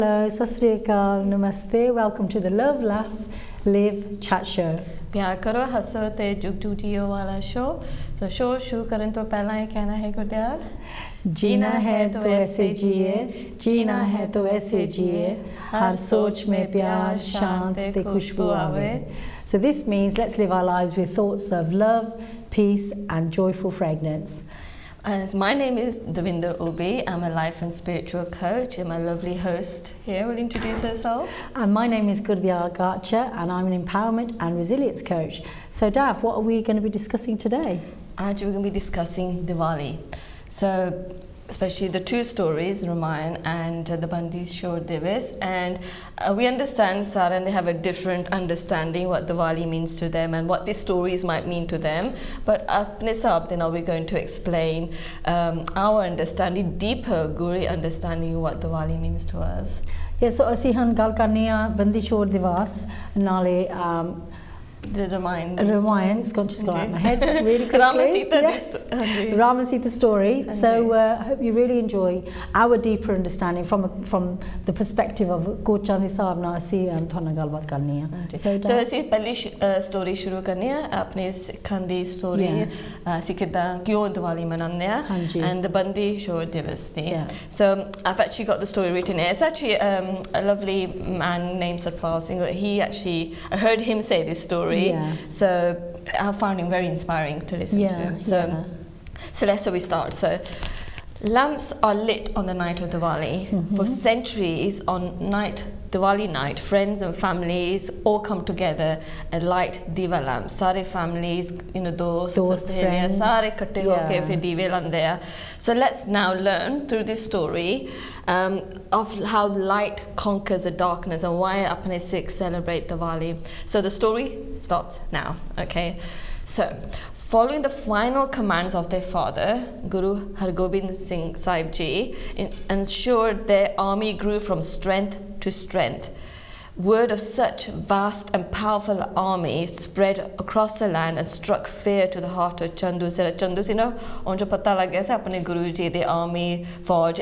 Hello, Sat Sri Akal, Namaste. Welcome to the Love, Laugh, Live Chat Show. प्यार करो हंसो ते जुग जुग जियो वाला शो तो शो शुरू करने तो पहला ही कहना है गुरदयाल जीना है तो ऐसे जिए, जीना है तो ऐसे जिए, हर सोच में प्यार शांत ते खुशबू आवे. So this means let's live our lives with thoughts of love, peace and joyful fragrance. My name is Davinder Ubi. I'm a life and spiritual coach, and my lovely host here will introduce herself. And my name is Gurdiyal Garcha, and I'm an empowerment and resilience coach. So Dav, what are we going to be discussing today? Today we're going to be discussing Diwali. So especially the two stories, Ramayan and the Bandi Shor Divis, and we understand, Sarah, and they have a different understanding what Diwali means to them and what these stories might mean to them. But apne saab de now we're going to explain our understanding, deeper Guru understanding of what Diwali means to us. Yeah, so ਅਸੀਂ ਹੁਣ ਗੱਲ ਕਰਨੀ ਆ ਬੰਦੀ ਛੋੜ ਦਿਵਸ ਨਾਲੇ the Ramayan. Ramayan, it's just got out of my head really quickly. Rama Sita story. So I hope you really enjoy our deeper understanding from the perspective of Kochan Nisab na asi thona galbat karni hai. So asi pehli story shuru karni hai apne Sikhan di story asi kidda kyon Diwali manande hai and the Bandi Shor Divas thi. So I've actually got the story written here. It's actually a lovely man named Satpal Singh. I heard him say this story. So I found him very inspiring to listen to. So let's we start. So lamps are lit on the night of Diwali. For centuries on Diwali night, friends and families all come together and light diva lamps. Sare families, dost friends, sare katte hoke fir dive lande hai. So let's now learn through this story of how light conquers the darkness and why apne Sikhs celebrate Diwali. So the story starts now. Okay, so following the final commands of their father, Guru Hargobind Singh Sahib Ji, ensured their army grew from strength to strength. Word of such vast and powerful army spread across the land and struck fear to the heart of Chandu. Chandu si na onjo pata lag gaya si apne Guru Ji the army fauj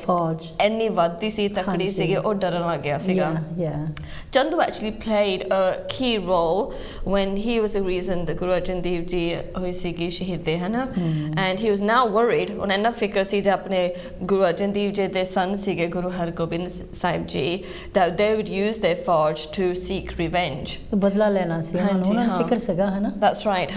enni vaddi si takdi si or daran lag gaya siga. Chandu actually played a key role when he was the reason the Guru Arjan Dev Ji hoi sigi shahid de hai na, and he was now worried on enna fikr si je apne Guru Arjan Dev Ji de son sige Guru Hargobind Sahib Ji that they would use their fauj to seek revenge. Badla lena si fikr saga hai na. That's right.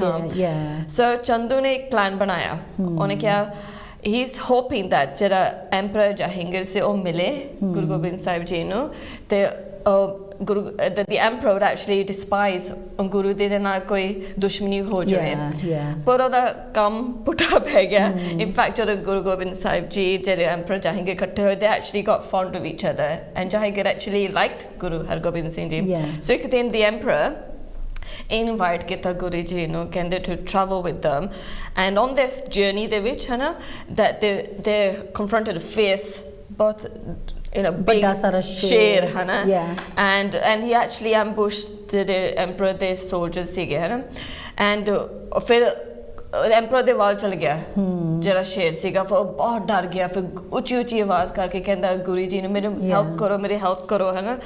So Chandu ne ek plan banaya. Ohne kya, he's hoping that jara emperor Jahangir se o mile Guru Gobind Sahib Ji nu the emperor would actually despise Guru de na koi dushmani ho jaye. But oda kam puta beh gaya. In fact, Guru Gobind Sahib Ji, jare emperor Jahangir katte hoye, they actually got fond of each other, and Jahangir actually liked Guru Hargobind Singh Ji. So ek din the emperor invite kita Guru Ji to travel with them, and on their journey they which that they confronted a fierce both big sher and he actually ambushed the emperor the soldiers sige and the emperor de wal chal gaya jara sher siga fir bahut dar gaya fir uchi awaaz karke kehda Guru Ji mere help karo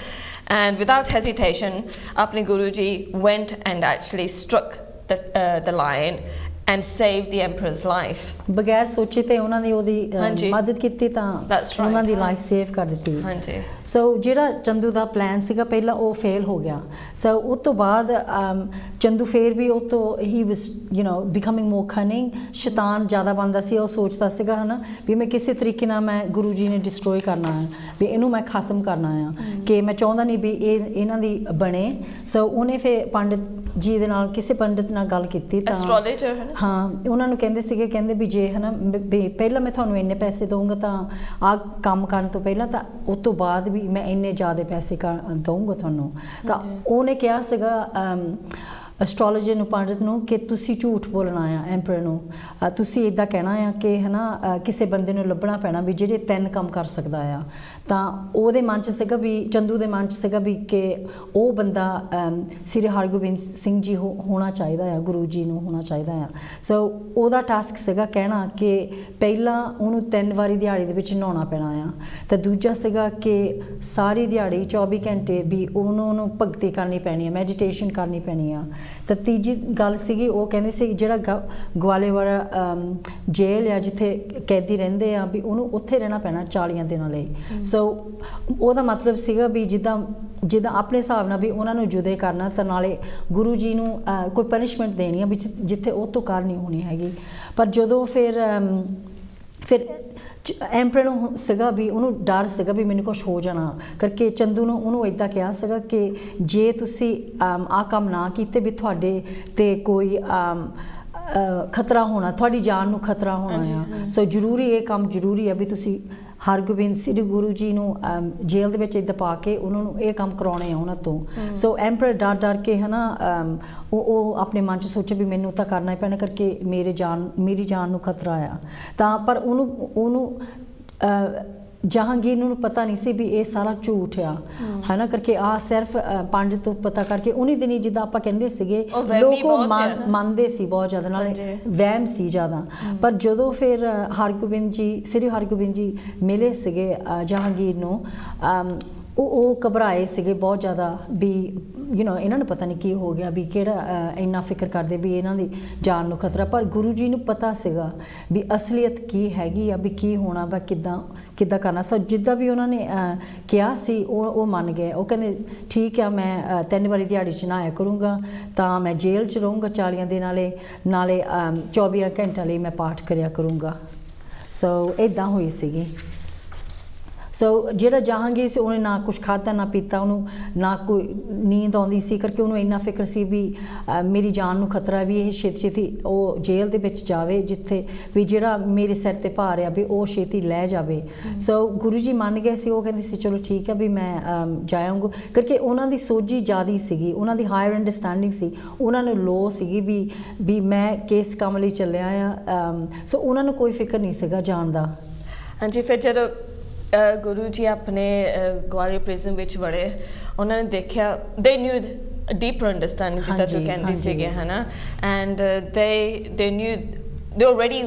and without hesitation apne Guru Ji went and actually struck the lion and saved the emperor's life. बगैर सोचे ते उन्हां दी ओदी मदद कीती तां उन्हां दी life save कर दित्ती. So जेड़ा चंदू दा प्लान सीगा पहला ओ फेल हो गया. So उस तो बाद चंदू फेर भी ओ तो he was becoming more cunning. शैतान ज़्यादा बनदा सी. ओ सोचदा सीगा है ना भी मैं किसी तरीके नाल मैं गुरु जी ने डिस्ट्रॉय करना है, भी इनू मैं खत्म करना है कि मैं चाहुंदा नहीं भी इन्हां दी बने. So उन्हें फिर पंडित जी दे नाल किसी पंडित नाल गल कीती तां एस्ट्रोलॉजर है हाँ उन्होंने कहते सीगे कहते भी जे है ना पहला मैं थानू इन्ने पैसे दूंगा तो आ काम करने तो पहला तो उस तो बाद भी मैं इन्ने ज़्यादा पैसे दूंगा थानू तो उन्हें कहा सीगा ਐਸਟ੍ਰੋਲੋਜਰ ਨੂੰ ਪੰਡਿਤ ਨੂੰ ਕਿ ਤੁਸੀਂ ਝੂਠ ਬੋਲਣਾ ਆ ਐਂਪਰਰ ਨੂੰ ਤੁਸੀਂ ਇੱਦਾਂ ਕਹਿਣਾ ਆ ਕਿ ਹੈ ਨਾ ਕਿਸੇ ਬੰਦੇ ਨੂੰ ਲੱਭਣਾ ਪੈਣਾ ਵੀ ਜਿਹੜੇ 3 ਕੰਮ ਕਰ ਸਕਦਾ ਆ ਤਾਂ ਉਹਦੇ ਮਨ 'ਚ ਸੀਗਾ ਵੀ ਚੰਦੂ ਦੇ ਮਨ 'ਚ ਸੀਗਾ ਵੀ ਕਿ ਉਹ ਬੰਦਾ ਸ੍ਰੀ ਹਰਗੋਬਿੰਦ ਸਿੰਘ ਜੀ ਹੋਣਾ ਚਾਹੀਦਾ ਆ ਗੁਰੂ ਜੀ ਨੂੰ ਹੋਣਾ ਚਾਹੀਦਾ ਆ ਸੋ ਉਹਦਾ ਟਾਸਕ ਸੀਗਾ ਕਹਿਣਾ ਕਿ ਪਹਿਲਾਂ ਉਹਨੂੰ 3 ਵਾਰੀ ਦਿਹਾੜੀ ਦੇ ਵਿੱਚ ਨਹਾਉਣਾ ਪੈਣਾ ਆ ਤਾਂ ਦੂਜਾ ਸੀਗਾ ਕਿ ਸਾਰੀ ਦਿਹਾੜੀ 24 ਘੰਟੇ ਵੀ ਉਹਨੂੰ ਭਗਤੀ ਕਰਨੀ ਪੈਣੀ ਆ ਮੈਡੀਟੇਸ਼ਨ ਕਰਨੀ ਪੈਣੀ ਆ ਤਾਂ ਤੀਜੀ ਗੱਲ ਸੀਗੀ ਉਹ ਕਹਿੰਦੇ ਸੀ ਜਿਹੜਾ ਗਵਾਲੇ ਵਾਲਾ ਜੇਲ੍ਹ ਆ ਜਿੱਥੇ ਕੈਦੀ ਰਹਿੰਦੇ ਆ ਵੀ ਉਹਨੂੰ ਉੱਥੇ ਰਹਿਣਾ ਪੈਣਾ 40 ਦਿਨਾਂ ਲਈ ਸੋ ਉਹਦਾ ਮਤਲਬ ਸੀਗਾ ਵੀ ਜਿੱਦਾਂ ਆਪਣੇ ਹਿਸਾਬ ਨਾਲ ਵੀ ਉਹਨਾਂ ਨੂੰ ਜੁਦੇ ਕਰਨਾ ਤਾਂ ਨਾਲੇ ਗੁਰੂ ਜੀ ਨੂੰ ਕੋਈ ਪਨਿਸ਼ਮੈਂਟ ਦੇਣੀ ਆ ਵੀ ਜਿੱਥੇ ਉਹ ਤੋਂ ਕਾਰ ਨਹੀਂ ਹੋਣੀ ਹੈਗੀ ਪਰ ਜਦੋਂ ਫਿਰ ਐਂਪਰਰ ਨੂੰ ਸੀਗਾ ਵੀ ਉਹਨੂੰ ਡਰ ਸੀਗਾ ਵੀ ਮੈਨੂੰ ਕੁਛ ਹੋ ਜਾਣਾ ਕਰਕੇ ਚੰਦੂ ਨੂੰ ਉਹਨੂੰ ਇੱਦਾਂ ਕਿਹਾ ਸੀਗਾ ਕਿ ਜੇ ਤੁਸੀਂ ਆਹ ਕੰਮ ਨਾ ਕੀਤੇ ਵੀ ਤੁਹਾਡੇ 'ਤੇ ਕੋਈ ਖਤਰਾ ਹੋਣਾ ਤੁਹਾਡੀ ਜਾਨ ਨੂੰ ਖਤਰਾ ਹੋਣਾ ਆ ਸੋ ਜ਼ਰੂਰੀ ਇਹ ਕੰਮ ਜ਼ਰੂਰੀ ਆ ਵੀ ਤੁਸੀਂ ਹਰਗੋਬਿੰਦ ਸ੍ਰੀ ਗੁਰੂ ਜੀ ਨੂੰ ਜੇਲ੍ਹ ਦੇ ਵਿੱਚ ਇੱਦਾਂ ਪਾ ਕੇ ਉਹਨਾਂ ਨੂੰ ਇਹ ਕੰਮ ਕਰਾਉਣੇ ਆ ਉਹਨਾਂ ਤੋਂ ਸੋ ਐਂਪਰਰ ਡਰ ਕੇ ਹੈ ਨਾ ਉਹ ਆਪਣੇ ਮਨ 'ਚ ਸੋਚਿਆ ਵੀ ਮੈਨੂੰ ਤਾਂ ਕਰਨਾ ਹੀ ਪੈਣਾ ਕਰਕੇ ਮੇਰੀ ਜਾਨ ਨੂੰ ਖਤਰਾ ਆ ਤਾਂ ਪਰ ਉਹਨੂੰ ਜਹਾਂਗੀਰ ਨੂੰ ਪਤਾ ਨਹੀਂ ਸੀ ਵੀ ਇਹ ਸਾਰਾ ਝੂਠ ਆ ਹੈ ਨਾ ਕਰਕੇ ਸਿਰਫ ਪੰਡਿਤ ਤੋਂ ਪਤਾ ਕਰਕੇ ਉਨੀ ਦਿਨੀ ਜਿੱਦਾਂ ਆਪਾਂ ਕਹਿੰਦੇ ਸੀਗੇ ਲੋਕ ਮੰਨਦੇ ਸੀ ਬਹੁਤ ਜ਼ਿਆਦਾ ਨਾਲੇ ਵਹਿਮ ਸੀ ਜ਼ਿਆਦਾ ਪਰ ਜਦੋਂ ਫਿਰ ਸ੍ਰੀ ਹਰਗੋਬਿੰਦ ਜੀ ਮਿਲੇ ਸੀਗੇ ਜਹਾਂਗੀਰ ਨੂੰ ਉਹ ਘਬਰਾਏ ਸੀਗੇ ਬਹੁਤ ਜ਼ਿਆਦਾ ਵੀ ਇਹਨਾਂ ਨੂੰ ਪਤਾ ਨਹੀਂ ਕੀ ਹੋ ਗਿਆ ਵੀ ਕਿਹੜਾ ਇੰਨਾ ਫਿਕਰ ਕਰਦੇ ਵੀ ਇਹਨਾਂ ਦੀ ਜਾਨ ਨੂੰ ਖਤਰਾ ਪਰ ਗੁਰੂ ਜੀ ਨੂੰ ਪਤਾ ਸੀਗਾ ਵੀ ਅਸਲੀਅਤ ਕੀ ਹੈਗੀ ਆ ਵੀ ਕੀ ਹੋਣਾ ਵਾ ਕਿੱਦਾਂ ਕਰਨਾ ਸੋ ਜਿੱਦਾਂ ਵੀ ਉਹਨਾਂ ਨੇ ਕਿਹਾ ਸੀ ਉਹ ਮੰਨ ਗਏ ਉਹ ਕਹਿੰਦੇ ਠੀਕ ਆ ਮੈਂ 3 ਵਾਰੀ ਦਿਹਾੜੀ 'ਚ ਨਹਾਇਆ ਕਰੂੰਗਾ ਤਾਂ ਮੈਂ ਜੇਲ੍ਹ 'ਚ ਰਹੂੰਗਾ 40 ਦਿਨਾਂ ਨਾਲੇ 24 ਘੰਟਿਆਂ ਲਈ ਮੈਂ ਪਾਠ ਕਰਿਆ ਕਰੂੰਗਾ ਸੋ ਇੱਦਾਂ ਹੋਈ ਸੀਗੀ ਸੋ ਜਿਹੜਾ ਜਹਾਂਗੀਰ ਸੀ ਉਹਨੇ ਨਾ ਕੁਛ ਖਾਧਾ ਨਾ ਪੀਤਾ ਉਹਨੂੰ ਨਾ ਕੋਈ ਨੀਂਦ ਆਉਂਦੀ ਸੀ ਕਰਕੇ ਉਹਨੂੰ ਇੰਨਾ ਫਿਕਰ ਸੀ ਵੀ ਮੇਰੀ ਜਾਨ ਨੂੰ ਖਤਰਾ ਵੀ ਇਹ ਛੇਤੀ ਉਹ ਜੇਲ੍ਹ ਦੇ ਵਿੱਚ ਜਾਵੇ ਜਿੱਥੇ ਵੀ ਜਿਹੜਾ ਮੇਰੇ ਸਿਰ 'ਤੇ ਭਾਰ ਆ ਵੀ ਉਹ ਛੇਤੀ ਲੈ ਜਾਵੇ ਸੋ ਗੁਰੂ ਜੀ ਮੰਨ ਗਏ ਸੀ ਉਹ ਕਹਿੰਦੇ ਸੀ ਚਲੋ ਠੀਕ ਆ ਵੀ ਮੈਂ ਜਾਵਾਂਗਾ ਕਰਕੇ ਉਹਨਾਂ ਦੀ ਸੋਝੀ ਜ਼ਿਆਦਾ ਸੀਗੀ ਉਹਨਾਂ ਦੀ ਹਾਇਰ ਅੰਡਰਸਟੈਂਡਿੰਗ ਸੀ ਉਹਨਾਂ ਨੂੰ ਲੋ ਸੀਗੀ ਵੀ ਮੈਂ ਕਿਸ ਕੰਮ ਲਈ ਚੱਲਿਆ ਆ ਸੋ ਉਹਨਾਂ ਨੂੰ ਕੋਈ ਫਿਕਰ ਨਹੀਂ ਸੀਗਾ ਜਾਣ ਦਾ ਹਾਂਜੀ ਫਿਰ ਜਦੋਂ ਗੁਰੂ ਜੀ ਆਪਣੇ ਗਵਾਲੀਅਰ ਪ੍ਰਿਜ਼ਨ ਵਿੱਚ ਵੜੇ ਉਹਨਾਂ ਨੇ ਦੇਖਿਆ they knew a deeper understanding ਜਿੱਦਾਂ ਜੋ ਕਹਿੰਦੇ ਸੀਗੇ ਹੈ ਨਾ and they knew they were ready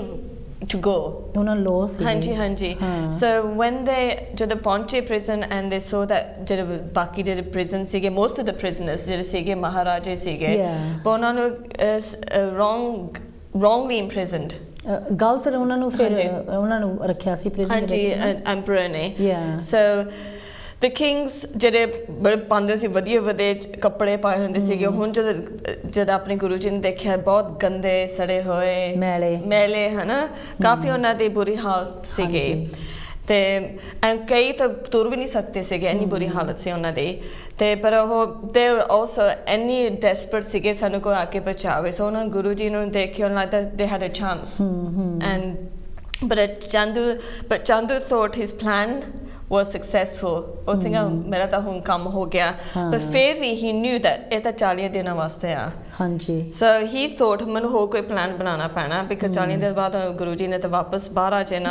to go ਉਹਨਾਂ ਲੋ ਸੀ ਹਾਂਜੀ so when they ਜਦੋਂ ਪਹੁੰਚੇ prison and they saw that ਜਿਹੜੇ ਬਾਕੀ ਜਿਹੜੇ prison ਸੀਗੇ most of the prisoners ਜਿਹੜੇ ਸੀਗੇ ਮਹਾਰਾਜੇ ਸੀਗੇ ਪਰ ਉਹਨਾਂ ਨੂੰ wrongly imprisoned ਗਲਤ ਉਹਨਾਂ ਨੂੰ ਫਿਰ ਉਹਨਾਂ ਨੂੰ ਰੱਖਿਆ ਸੀ ਪ੍ਰਿਜ਼ਨ ਦੇ ਵਿੱਚ ਐਂਪਰਰ ਨੇ ਸੋ the kings ਜਿਹੜੇ ਬੜੇ ਪਾਉਂਦੇ ਸੀ ਵਧੀਆ ਕੱਪੜੇ ਪਾਏ ਹੁੰਦੇ ਸੀਗੇ ਹੁਣ ਜਦ ਆਪਣੇ ਗੁਰੂ ਜੀ ਨੇ ਦੇਖਿਆ ਬਹੁਤ ਗੰਦੇ ਸੜੇ ਹੋਏ ਮੈਲੇ ਹਨਾ ਕਾਫੀ ਉਹਨਾਂ ਦੀ ਬੁਰੀ ਹਾਲਤ ਸੀਗੇ ਤੇ ਕਈ ਤਾਂ ਤੁਰ ਵੀ ਨਹੀਂ ਸਕਦੇ ਸੀਗੇ ਇੰਨੀ ਬੁਰੀ ਹਾਲਤ ਸੀ ਉਹਨਾਂ ਦੀ ਤੇ ਪਰ ਉਹ they were also ਇੰਨੀ ਡੈਸਪਰੇਟ ਸੀਗੇ ਸਾਨੂੰ ਕੋਈ ਆ ਕੇ ਬਚਾਵੇ ਸੋ ਉਹਨਾਂ ਗੁਰੂ ਜੀ ਨੂੰ ਦੇਖ ਕੇ ਉਹਨਾਂ ਲੱਗਦਾ they had a chance and but Chandu thought his plan was successful ਉਹ ਸੀਗਾ ਮੇਰਾ ਤਾਂ ਹੁਣ ਕੰਮ ਹੋ ਗਿਆ but ਫਿਰ ਵੀ he knew that ਇਹ ਤਾਂ 40 ਦਿਨਾਂ ਵਾਸਤੇ ਆ ਹਾਂਜੀ so he thought ਮੈਨੂੰ ਹੋਰ ਕੋਈ ਪਲਾਨ ਬਣਾਉਣਾ ਪੈਣਾ because 40 ਦਿਨ ਬਾਅਦ ਗੁਰੂ ਜੀ ਨੇ ਤਾਂ ਵਾਪਸ ਬਾਹਰ ਆ ਜਾਣਾ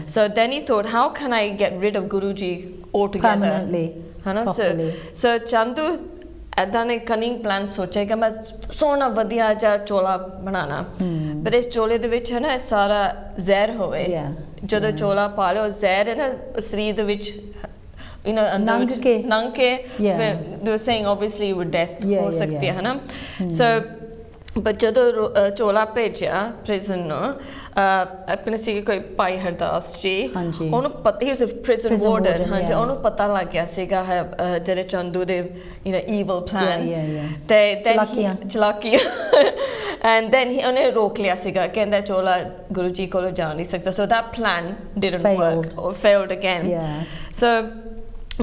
so then he thought how can I get rid of Guru Ji altogether ਹਨਾ so Chandu ਇੱਦਾਂ ਨੇ ਕਨਿੰਗ ਪਲਾਨ ਸੋਚਿਆ ਕਿ ਮੈਂ ਸੋਹਣਾ ਵਧੀਆ ਜਿਹਾ ਚੋਲਾ ਬਣਾਉਣਾ ਪਰ ਇਸ ਚੋਲੇ ਦੇ ਵਿੱਚ ਹੈ ਨਾ ਸਾਰਾ ਜ਼ਹਿਰ ਹੋਵੇ ਜਦੋਂ ਚੋਲਾ ਪਾ ਲਿਓ ਜ਼ਹਿਰ ਹੈ ਨਾ ਸਰੀਰ ਦੇ ਵਿੱਚ ਨੰਗ ਕੇ ਫਿਰ they were saying obviously you were death ਹੋ ਸਕਦੀ ਹੈ ਹਨਾ so but ਜਦੋਂ ਚੋਲਾ ਭੇਜਿਆ ਪ੍ਰਿਜ਼ਨ ਨੂੰ ਆਪਣੇ ਸੀਗੇ ਕੋਈ ਭਾਈ ਹਰਦਾਸ ਜੀ ਉਹਨੂੰ ਪਤਾ ਹੀ ਉਸ ਪ੍ਰਿਜ਼ਨ ਵਾਰਡਨ ਹਾਂਜੀ ਉਹਨੂੰ ਪਤਾ ਲੱਗ ਗਿਆ ਸੀਗਾ ਜਿਹੜੇ ਚੰਦੂ ਦੇ evil plan ਤੇ ਚਲਾਕੀਆਂ and then ਉਹਨੇ ਰੋਕ ਲਿਆ ਸੀਗਾ ਕਹਿੰਦਾ ਚੋਲਾ ਗੁਰੂ ਜੀ ਕੋਲ ਜਾ ਨਹੀਂ ਸਕਦਾ so that plan didn't work or failed again so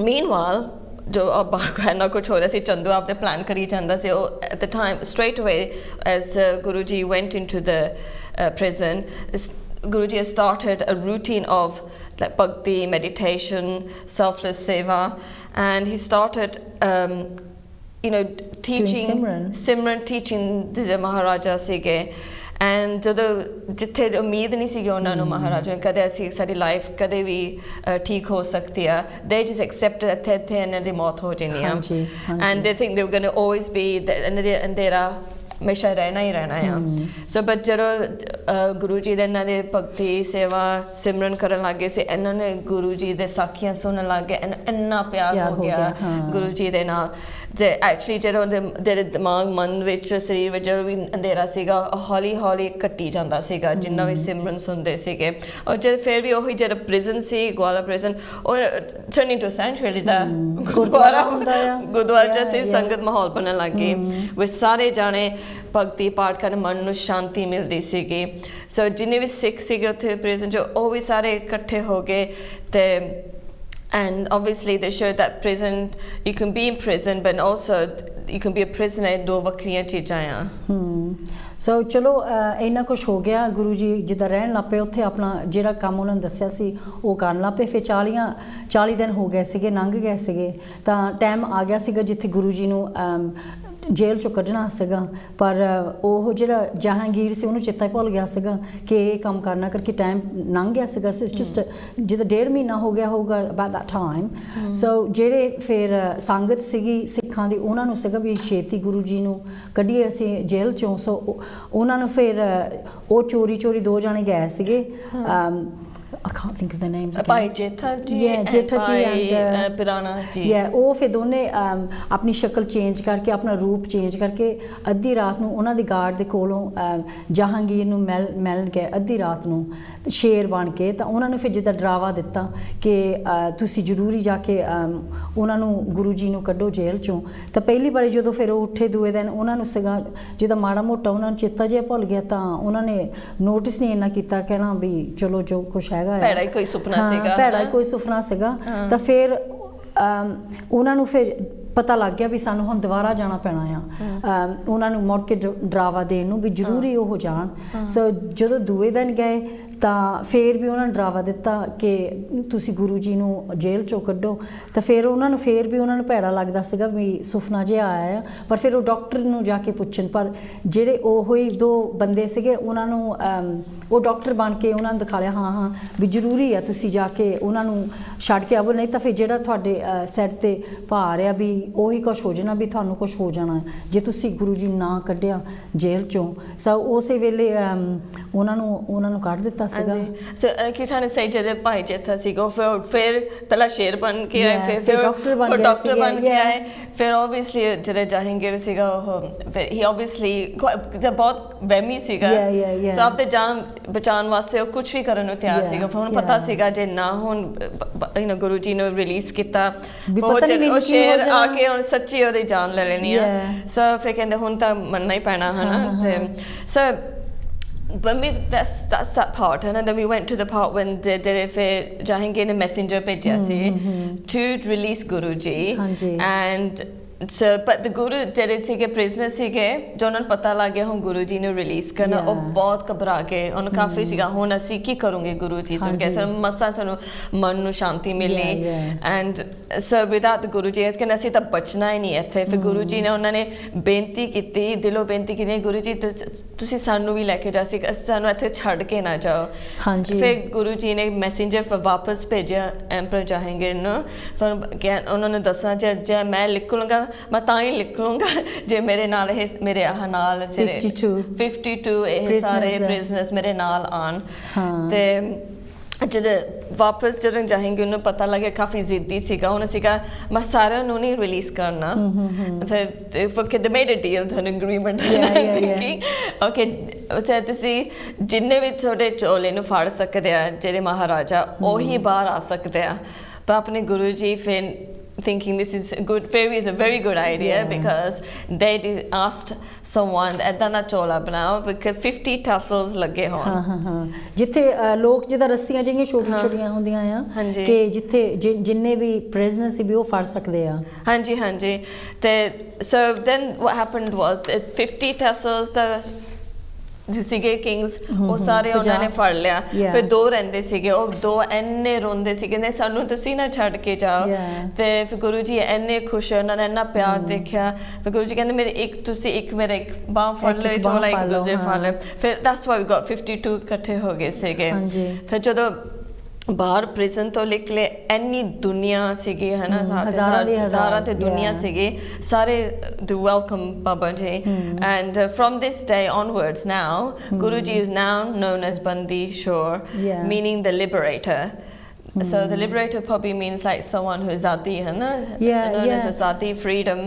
meanwhile जो ना कुछ हो रहा सी चंदू आपने प्लान करी जाता से at the time straight away as Guruji went into the prison Guruji started a routine of like bhakti meditation selfless seva and he started you know, teaching Simran teaching the Maharaja sige. And ਜਦੋਂ ਜਿੱਥੇ ਉਮੀਦ ਨਹੀਂ ਸੀਗੀ ਉਹਨਾਂ ਨੂੰ ਮਹਾਰਾਜਾ ਕਦੇ ਅਸੀਂ ਸਾਡੀ ਲਾਈਫ ਕਦੇ ਵੀ ਠੀਕ ਹੋ ਸਕਦੀ ਆ they just accepted ਇੱਥੇ ਇਹਨਾਂ ਦੀ ਮੌਤ ਹੋ ਜਾਣੀ ਆ and they think they were going to always be ਇਹਨਾਂ ਦੇ ਅੰਧੇਰਾ ਹਮੇਸ਼ਾ ਰਹਿਣਾ ਹੀ ਰਹਿਣਾ ਆ ਸੋ ਬਟ ਜਦੋਂ ਗੁਰੂ ਜੀ ਦੇ ਇਹਨਾਂ ਦੇ ਭਗਤੀ ਸੇਵਾ ਸਿਮਰਨ ਕਰਨ ਲੱਗੇ ਸੀ ਇਹਨਾਂ ਨੇ ਗੁਰੂ ਜੀ ਦੇ ਸਾਖੀਆਂ ਸੁਣਨ ਲੱਗੇ ਇੰਨਾ ਪਿਆਰ ਹੋ ਗਿਆ ਗੁਰੂ ਜੀ ਦੇ ਨਾਲ ਤੇ ਐਕਚੁਅਲੀ ਜਦੋਂ ਦੇ ਦਿਮਾਗ ਮਨ ਵਿੱਚ ਸਰੀਰ ਵਿੱਚ ਜਦੋਂ ਵੀ ਅੰਧੇਰਾ ਸੀਗਾ ਹੌਲੀ ਹੌਲੀ ਕੱਟੀ ਜਾਂਦਾ ਸੀਗਾ ਜਿੰਨਾ ਵੀ ਸਿਮਰਨ ਸੁਣਦੇ ਸੀਗੇ ਔਰ ਜਦ ਫਿਰ ਵੀ ਉਹੀ ਜਿਹੜਾ ਪ੍ਰਿਜ਼ਨ ਸੀ ਗਵਾਲਾ ਪ੍ਰਿਜ਼ਨ ਉਹ ਟਰਨਿੰਗ ਟੂ ਸੈਂਚੁਰੀ ਦਾ ਗੁਰਦੁਆਰਾ ਜਿਹਾ ਸੰਗਤ ਮਾਹੌਲ ਬਣਨ ਲੱਗ ਗਏ ਵਿੱਚ ਸਾਰੇ ਜਾਣੇ ਭਗਤੀ ਪਾਠ ਕਰਨ ਮਨ ਨੂੰ ਸ਼ਾਂਤੀ ਮਿਲਦੀ ਸੀਗੀ ਸੋ ਜਿੰਨੇ ਵੀ ਸਿੱਖ ਸੀਗੇ ਉੱਥੇ ਪ੍ਰਿਜ਼ਨ 'ਚ ਉਹ ਵੀ ਸਾਰੇ ਇਕੱਠੇ ਹੋ ਗਏ ਤੇ and obviously they showed that prison you can be in prison but also you can be a prisoner ਦੋ ਵੱਖਰੀਆਂ ਚੀਜ਼ਾਂ ਆ ਸੋ ਚਲੋ ਇੰਨਾ ਕੁਛ ਹੋ ਗਿਆ ਗੁਰੂ ਜੀ ਜਿੱਦਾਂ ਰਹਿਣ ਲੱਗ ਪਏ ਉੱਥੇ ਆਪਣਾ ਜਿਹੜਾ ਕੰਮ ਉਹਨਾਂ ਨੇ ਦੱਸਿਆ ਸੀ ਉਹ ਕਰਨ ਲੱਗ ਪਏ ਫਿਰ 40 ਦਿਨ ਹੋ ਗਏ ਸੀਗੇ ਲੰਘ ਗਏ ਸੀਗੇ ਤਾਂ ਟਾਈਮ ਆ ਗਿਆ ਸੀਗਾ ਜਿੱਥੇ ਗੁਰੂ ਜੀ ਨੂੰ ਜੇਲ੍ਹ 'ਚੋਂ ਕੱਢਣਾ ਸੀਗਾ ਪਰ ਉਹ ਜਿਹੜਾ ਜਹਾਂਗੀਰ ਸੀ ਉਹਨੂੰ ਚੇਤਾ ਭੁੱਲ ਗਿਆ ਸੀਗਾ ਕਿ ਇਹ ਕੰਮ ਕਰਨਾ ਕਰਕੇ ਟਾਈਮ ਲੰਘ ਗਿਆ ਸੀਗਾ ਸੋ ਇਟਸ ਜਸਟ ਜਿੱਦਾਂ 1.5 ਮਹੀਨਾ ਹੋ ਗਿਆ ਹੋਊਗਾ ਅਬਾਊਟ ਦੈਟ ਟਾਈਮ ਸੋ ਜਿਹੜੇ ਫਿਰ ਸੰਗਤ ਸੀਗੀ ਸਿੱਖਾਂ ਦੀ ਉਹਨਾਂ ਨੂੰ ਸੀਗਾ ਵੀ ਛੇਤੀ ਗੁਰੂ ਜੀ ਨੂੰ ਕੱਢੀਏ ਅਸੀਂ ਜੇਲ੍ਹ 'ਚੋਂ ਸੋ ਉਹਨਾਂ ਨੂੰ ਫਿਰ ਉਹ ਚੋਰੀ 2 ਜਾਣੇ ਗਏ ਸੀਗੇ I can't think of the names again. Bhai Jetha ji and Pirana ji. Yeah, ਉਹ ਫਿਰ ਦੋਨੇ ਆਪਣੀ ਸ਼ਕਲ ਚੇਂਜ ਕਰਕੇ ਆਪਣਾ ਰੂਪ ਚੇਂਜ ਕਰਕੇ ਅੱਧੀ ਰਾਤ ਨੂੰ ਉਹਨਾਂ ਦੀ ਗਾਰਡ ਦੇ ਕੋਲੋਂ ਜਹਾਂਗੀਰ ਨੂੰ ਮਿਲ ਗਏ ਅੱਧੀ ਰਾਤ ਨੂੰ ਸ਼ੇਰ ਬਣ ਕੇ ਤਾਂ ਉਹਨਾਂ ਨੂੰ ਫਿਰ ਜਿੱਦਾਂ ਡਰਾਵਾ ਦਿੱਤਾ ਕਿ ਤੁਸੀਂ ਜ਼ਰੂਰੀ ਜਾ ਕੇ ਉਹਨਾਂ ਨੂੰ ਗੁਰੂ ਜੀ ਨੂੰ ਕੱਢੋ ਜੇਲ੍ਹ 'ਚੋਂ ਤਾਂ ਪਹਿਲੀ ਵਾਰੀ ਜਦੋਂ ਫਿਰ ਉਹ ਉੱਠੇ ਦੂਏ ਦਿਨ ਉਹਨਾਂ ਨੂੰ ਸੀਗਾ ਜਿੱਦਾਂ ਮਾੜਾ ਮੋਟਾ ਉਹਨਾਂ ਨੂੰ ਚੇਤਾ ਜਿਹਾ ਭੁੱਲ ਗਿਆ ਤਾਂ ਉਹਨਾਂ ਨੇ ਨੋਟਿਸ ਨਹੀਂ ਇੰਨਾ ਕੀਤਾ ਕਹਿਣਾ ਵੀ ਚਲੋ ਜੋ ਕੁਛ ਹੈਗਾ ਭੈੜਾ ਹੀ ਕੋਈ ਸੁਪਨਾ ਸੀਗਾ ਤਾਂ ਫਿਰ ਉਹਨਾਂ ਨੂੰ ਫਿਰ ਪਤਾ ਲੱਗ ਗਿਆ ਵੀ ਸਾਨੂੰ ਹੁਣ ਦੁਬਾਰਾ ਜਾਣਾ ਪੈਣਾ ਆ ਉਹਨਾਂ ਨੂੰ ਮੁੜ ਕੇ ਡਰਾਵਾ ਦੇਣ ਨੂੰ ਵੀ ਜ਼ਰੂਰੀ ਉਹ ਜਾਣ ਸੋ ਜਦੋਂ ਦੂਏ ਦਿਨ ਗਏ ਤਾਂ ਫਿਰ ਵੀ ਉਹਨਾਂ ਨੇ ਡਰਾਵਾ ਦਿੱਤਾ ਕਿ ਤੁਸੀਂ ਗੁਰੂ ਜੀ ਨੂੰ ਜੇਲ੍ਹ 'ਚੋਂ ਕੱਢੋ ਤਾਂ ਫਿਰ ਉਹਨਾਂ ਨੂੰ ਫਿਰ ਵੀ ਉਹਨਾਂ ਨੂੰ ਭੈੜਾ ਲੱਗਦਾ ਸੀਗਾ ਵੀ ਸੁਪਨਾ ਜਿਹਾ ਆਇਆ ਆ ਪਰ ਫਿਰ ਉਹ ਡਾਕਟਰ ਨੂੰ ਜਾ ਕੇ ਪੁੱਛਣ ਪਰ ਜਿਹੜੇ ਉਹ ਹੀ 2 ਬੰਦੇ ਸੀਗੇ ਉਹਨਾਂ ਨੂੰ ਉਹ ਡਾਕਟਰ ਬਣ ਕੇ ਉਹਨਾਂ ਨੂੰ ਦਿਖਾ ਲਿਆ ਹਾਂ ਵੀ ਜ਼ਰੂਰੀ ਆ ਤੁਸੀਂ ਜਾ ਕੇ ਉਹਨਾਂ ਨੂੰ ਛੱਡ ਕੇ ਆਵੋ ਨਹੀਂ ਤਾਂ ਫਿਰ ਜਿਹੜਾ ਤੁਹਾਡੇ ਸਿਰ 'ਤੇ ਭਾਰ ਆ ਵੀ ਉਹੀ ਕੁਛ ਹੋ ਜਾਣਾ ਵੀ ਤੁਹਾਨੂੰ ਕੁਛ ਹੋ ਜਾਣਾ ਜੇ ਤੁਸੀਂ ਗੁਰੂ ਜੀ ਨੂੰ ਨਾ ਕੱਢਿਆ ਜੇਲ੍ਹ 'ਚੋਂ ਸੋ ਉਸੇ ਵੇਲੇ ਉਹਨਾਂ ਨੂੰ ਕੱਢ ਦਿੱਤਾ ਸੀਗਾ ਸੋ ਕੀ trying to say ਜਿਹੜੇ ਭਾਈ ਜੇਠਾ ਸੀਗਾ ਫਿਰ ਪਹਿਲਾਂ ਸ਼ੇਰ ਬਣ ਕੇ ਆਏ ਫਿਰ ਡਾਕਟਰ ਬਣ ਕੇ ਆਏ ਫਿਰ obviously ਜਿਹੜੇ ਜਹਾਂਗੀਰ ਸੀਗਾ ਉਹ he obviously ਬਹੁਤ ਵਹਿਮੀ ਸੀਗਾ ਸੋ ਆਪਣੀ ਜਾਨ ਬਚਾਉਣ ਵਾਸਤੇ ਉਹ ਕੁਛ ਵੀ ਕਰਨ ਨੂੰ ਤਿਆਰ ਸੀਗਾ ਫਿਰ ਉਹਨੂੰ ਪਤਾ ਸੀਗਾ ਜੇ ਨਾ ਹੁਣ ਗੁਰੂ ਜੀ ਨੂੰ ਰਿਲੀਜ਼ ਕੀਤਾ ਉਹ ਸ਼ੇਰ ਆ ਕੇ ਹੁਣ ਸੱਚੀ ਉਹਦੀ ਜਾਨ ਲੈ ਲੈਣੀ ਆ ਸੋ ਫਿਰ ਕਹਿੰਦੇ ਹੁਣ ਤਾਂ ਮੰਨਣਾ ਹੀ ਪੈਣਾ ਹਨਾ ਤੇ ਸੋ when that's that part and then we went to the part when Jahangir ne messenger bhejya si to release Guruji and so but the Guru ਜਿਹੜੇ ਸੀਗੇ ਪ੍ਰਿਜ਼ਨਰ ਸੀਗੇ ਜੋ ਉਹਨਾਂ ਨੂੰ ਪਤਾ ਲੱਗ ਗਿਆ ਹੁਣ ਗੁਰੂ ਜੀ ਨੂੰ ਰਿਲੀਜ਼ ਕਰਨਾ ਉਹ ਬਹੁਤ ਘਬਰਾ ਗਏ ਉਹਨੂੰ ਕਾਫੀ ਸੀਗਾ ਹੁਣ ਅਸੀਂ ਕੀ ਕਰੂੰਗੇ ਗੁਰੂ ਜੀ ਤੋਂ ਕਿ ਸਾਨੂੰ ਮਸਾਂ ਸਾਨੂੰ ਮਨ ਨੂੰ ਸ਼ਾਂਤੀ ਮਿਲੀ ਐਂਡ ਸੋ ਵਿਦਆਊਟ ਦ ਗੁਰੂ ਜੀ ਇਸ ਕਹਿੰਦੇ ਅਸੀਂ ਤਾਂ ਬਚਣਾ ਹੀ ਨਹੀਂ ਇੱਥੇ ਫਿਰ ਗੁਰੂ ਜੀ ਨੇ ਉਹਨਾਂ ਨੇ ਬੇਨਤੀ ਕੀਤੀ ਦਿਲੋਂ ਬੇਨਤੀ ਕੀਤੀ ਗੁਰੂ ਜੀ ਤੁਸੀਂ ਸਾਨੂੰ ਵੀ ਲੈ ਕੇ ਜਾ ਸਾਨੂੰ ਇੱਥੇ ਛੱਡ ਕੇ ਨਾ ਜਾਓ ਫਿਰ ਗੁਰੂ ਜੀ ਨੇ ਮੈਸੇਂਜਰ ਫਿਰ ਵਾਪਸ ਭੇਜਿਆ ਐਂਪਰਰ ਜਹਾਂਗੀਰ ਨੂੰ ਫਿਰ ਉਹਨਾਂ ਨੂੰ ਦੱਸਾਂ ਜੇ ਮੈਂ ਲਿਖ ਲੂੰਗਾ ਮੈਂ ਤਾਂ ਹੀ ਲਿਖ ਲੂੰਗਾ ਜੇ ਮੇਰੇ ਨਾਲ ਇਹ ਮੇਰੇ ਨਾਲ 52 ਇਹ ਸਾਰੇ ਪ੍ਰਿਜ਼ਨਰਸ ਮੇਰੇ ਨਾਲ ਆਣ ਤੇ ਜਦੋਂ ਵਾਪਸ ਜਦੋਂ ਜਾਏਂਗੇ ਉਹਨੂੰ ਪਤਾ ਲੱਗਿਆ ਕਾਫੀ ਜ਼ਿੱਦੀ ਸੀਗਾ ਉਹਨੇ ਸੀਗਾ ਮੈਂ ਸਾਰਿਆਂ ਨੂੰ ਨਹੀਂ ਰਿਲੀਜ਼ ਕਰਨਾ ਫਿਰ they made a deal an agreement okay ਤੁਸੀਂ ਜਿੰਨੇ ਵੀ ਤੁਹਾਡੇ ਚੋਲੇ ਨੂੰ ਫੜ ਸਕਦੇ ਆ ਜਿਹੜੇ ਮਹਾਰਾਜਾ ਉਹੀ ਬਾਹਰ ਆ ਸਕਦੇ ਆ ਪਰ ਆਪਣੇ ਗੁਰੂ ਜੀ ਫਿਰ thinking this is a very good idea because they asked someone ਏਦਾਂ ਦਾ ਚੋਲਾ ਬਣਾਓ because 50 tassels ਲੱਗੇ ਹੋਣ ਜਿੱਥੇ ਲੋਕ ਜਿਹਦਾ ਰੱਸੀਆਂ ਜਿਹੜੀਆਂ ਛੋਟੀਆਂ ਹੁੰਦੀਆਂ ਆ ਕਿ ਜਿੱਥੇ ਜਿੰਨੇ ਵੀ ਪ੍ਰਿਜ਼ਨਰ ਸੀ ਵੀ ਉਹ ਫੜ ਸਕਦੇ ਆ ਹਾਂਜੀ ਤੇ so then what happened was 50 tassels ਸੀਗੇ ਕਿੰਗਸ ਉਹ ਸਾਰੇ ਉਹਨਾਂ ਨੇ ਫੜ ਲਿਆ ਫਿਰ 2 ਰਹਿੰਦੇ ਸੀਗੇ ਉਹ 2 ਇੰਨੇ ਰੋਂਦੇ ਸੀਗੇ ਨੇ ਸਾਨੂੰ ਤੁਸੀਂ ਨਾ ਛੱਡ ਕੇ ਜਾਓ ਤੇ ਫਿਰ ਗੁਰੂ ਜੀ ਇੰਨੇ ਖੁਸ਼ ਉਹਨਾਂ ਨੇ ਇੰਨਾ ਪਿਆਰ ਦੇਖਿਆ ਫਿਰ ਗੁਰੂ ਜੀ ਕਹਿੰਦੇ ਮੇਰੇ ਤੁਸੀਂ ਇੱਕ ਮੇਰਾ ਇੱਕ ਬਾਂਹ ਫੜ ਲਓ ਚੋਲਾ ਇੱਕ ਦੂਜੇ ਫੜ ਲਓ ਫਿਰ that's why we got 52 ਇਕੱਠੇ ਹੋ ਗਏ ਸੀਗੇ ਫਿਰ ਜਦੋਂ ਬਾਹਰ ਪ੍ਰਿਜ਼ਨ ਤੋਂ ਨਿਕਲੇ ਇੰਨੀ ਦੁਨੀਆ ਸੀਗੀ ਹੈ ਨਾ ਹਜ਼ਾਰਾਂ ਤੇ ਦੁਨੀਆ ਸੀਗੀ ਸਾਰੇ the welcome Baba Ji and from this day onwards now Guru Ji is now known as Bandi Shore meaning the liberator. So the liberator probably means like someone who is Azadi, hai na? Known as Azadi, freedom.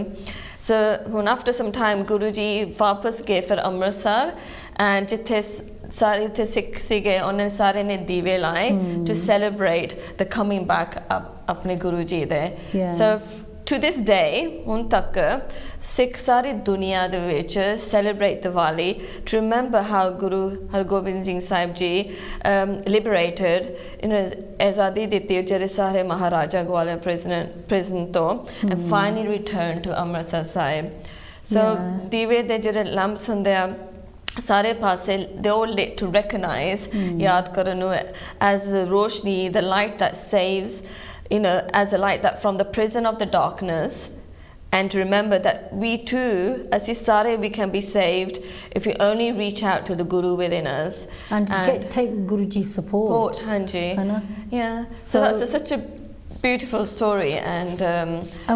So when after some time Guru Ji वापस गए फिर Amritsar and जिथे सारे थे सिख सीगे उन्हें सारे ने दीवे लाए to celebrate the coming back अपने गुरु जी दे. So to this day ਹੁਣ तक सिख सारी दुनिया दे विच celebrate Diwali to remember how Guru Hargobind Singh Sahib Ji liberated आज़ादी दित्ती ਜਿਹੜੇ ਸਾਰੇ महाराजा Gwalior prison ਤੋਂ and finally returned to Amritsar Sahib. So ਦੀਵੇ ਦੇ ਜਿਹੜੇ lamps ਹੁੰਦੇ ਆ ਸਾਰੇ ਪਾਸੇ they all lit to recognize याद ਕਰਨ ਨੂੰ as the roshni the light that saves as a light that from the prison of the darkness and to remember that we too as sare we can be saved if we only reach out to the Guru within us and take Guruji's support. Hanji. So that's such a beautiful story and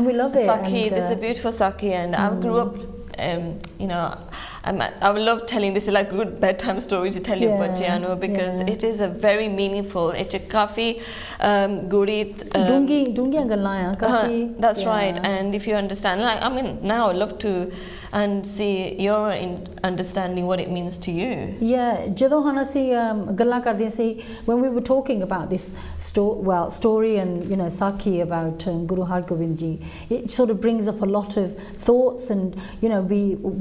we love it. Sakhi, this is a beautiful Sakhi and I grew up I would love telling this like a good bedtime story to tell you Bachchianu because it is a very meaningful it's a kafi guri dungi ਗੱਲਾਂ ਆ ਕਾਫੀ that's right and if you understand like I mean now I love to and see your understanding what it means to you. ਜਦੋਂ ਹੁਣ ਅਸੀਂ ਗੱਲਾਂ ਕਰਦੇ ਸੀ when we were talking about this story and Sakhi about Guru Hargobind Ji it sort of brings up a lot of thoughts and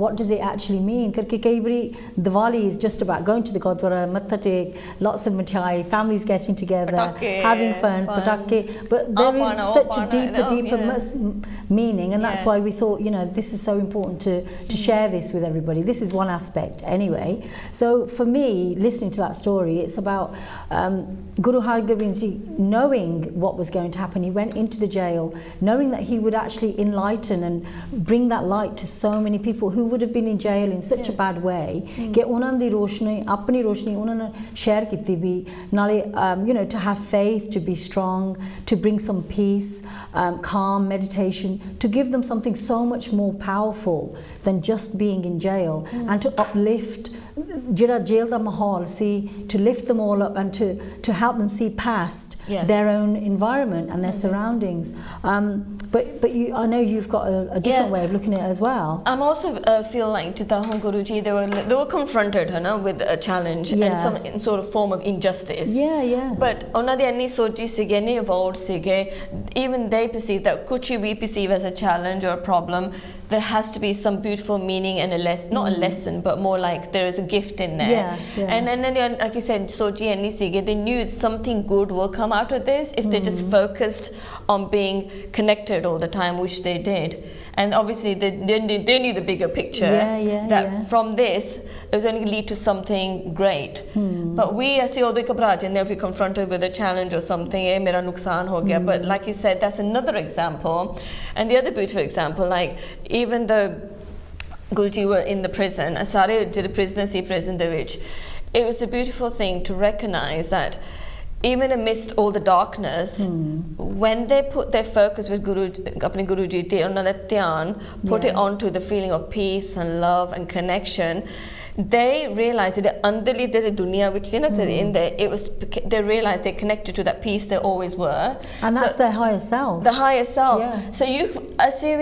what does it actually mean because ਕਈ ਵਾਰੀ Diwali is just about going to the Gurdwara matha tek lots of mithai families getting together having fun patake but there is such a deeper meaning and that's why we thought this is so important to share this with everybody. This is one aspect anyway. So for me listening to that story it's about Guru Hargobind Ji knowing what was going to happen. He went into the jail knowing that he would actually enlighten and bring that light to so many people who would have been in jail in such a bad way ਕਿ ਉਹਨਾਂ ਦੀ ਰੋਸ਼ਨੀ ਆਪਣੀ ਰੋਸ਼ਨੀ ਉਹਨਾਂ ਨੇ share ਕੀਤੀ ਵੀ ਨਾਲੇ to have faith to be strong to bring some peace calm meditation to give them something so much more powerful than just being in jail and to uplift ਜਿਹੜਾ jail ਦਾ ਮਾਹੌਲ ਸੀ to lift them all up and to help them see past their own environment and their surroundings but I know you've got a different way of looking at it as well. I'm also feel like Jita Guru Ji they were confronted with a challenge and some sort of form of injustice but ਉਹਨਾਂ ਦੀ ਇੰਨੀ ਸੋਚੀ ਸੀਗੇ ਇੰਨੀ evolved ਸੀਗੇ even they perceive that kuch we perceive as a challenge or a problem there has to be some beautiful meaning and a lesson not a lesson but more like there is a gift in there and then like you said sochi and sige they knew something good will come out of this if they just focused on being connected all the time which they did and obviously they knew the bigger picture that from this it was only going to lead to something great but we as all the kabraj and they'll be confronted with a challenge or something mera nuksan ho gaya but like you said that's another example and the other beautiful example like even the Guruji were in the prison sare jehde prisoners see prison de vich it was a beautiful thing to recognize that even amidst all the darkness when they put their focus with apne Guruji te unna da dhyan put it onto the feeling of peace and love and connection they realized that andarli the dunya which in there it was they realized they connected to that peace they always were and that's their higher self so I see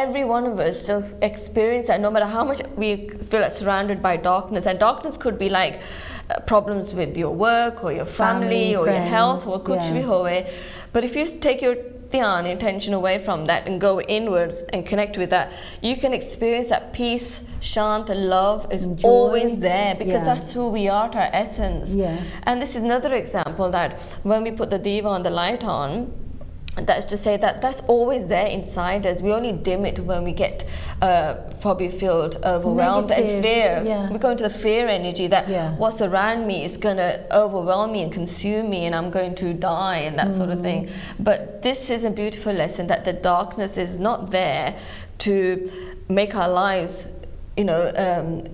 every one of us still experience that no matter how much we feel like surrounded by darkness and darkness could be like problems with your work or your family or friends, your health or kuch bhi hoye but if you take your dhyan intention away from that and go inwards and connect with that you can experience that peace shant and love is joy. Always there because that's who we are to our essence and this is another example that when we put the diva on the light on that's to say that that's always there inside us. We only dim it when we get probably feel overwhelmed Negative. and fear. Yeah. We go into the fear energy that Yeah. what's around me is going to overwhelm me and consume me and I'm going to die and that sort of thing. But this is a beautiful lesson that the darkness is not there to make our lives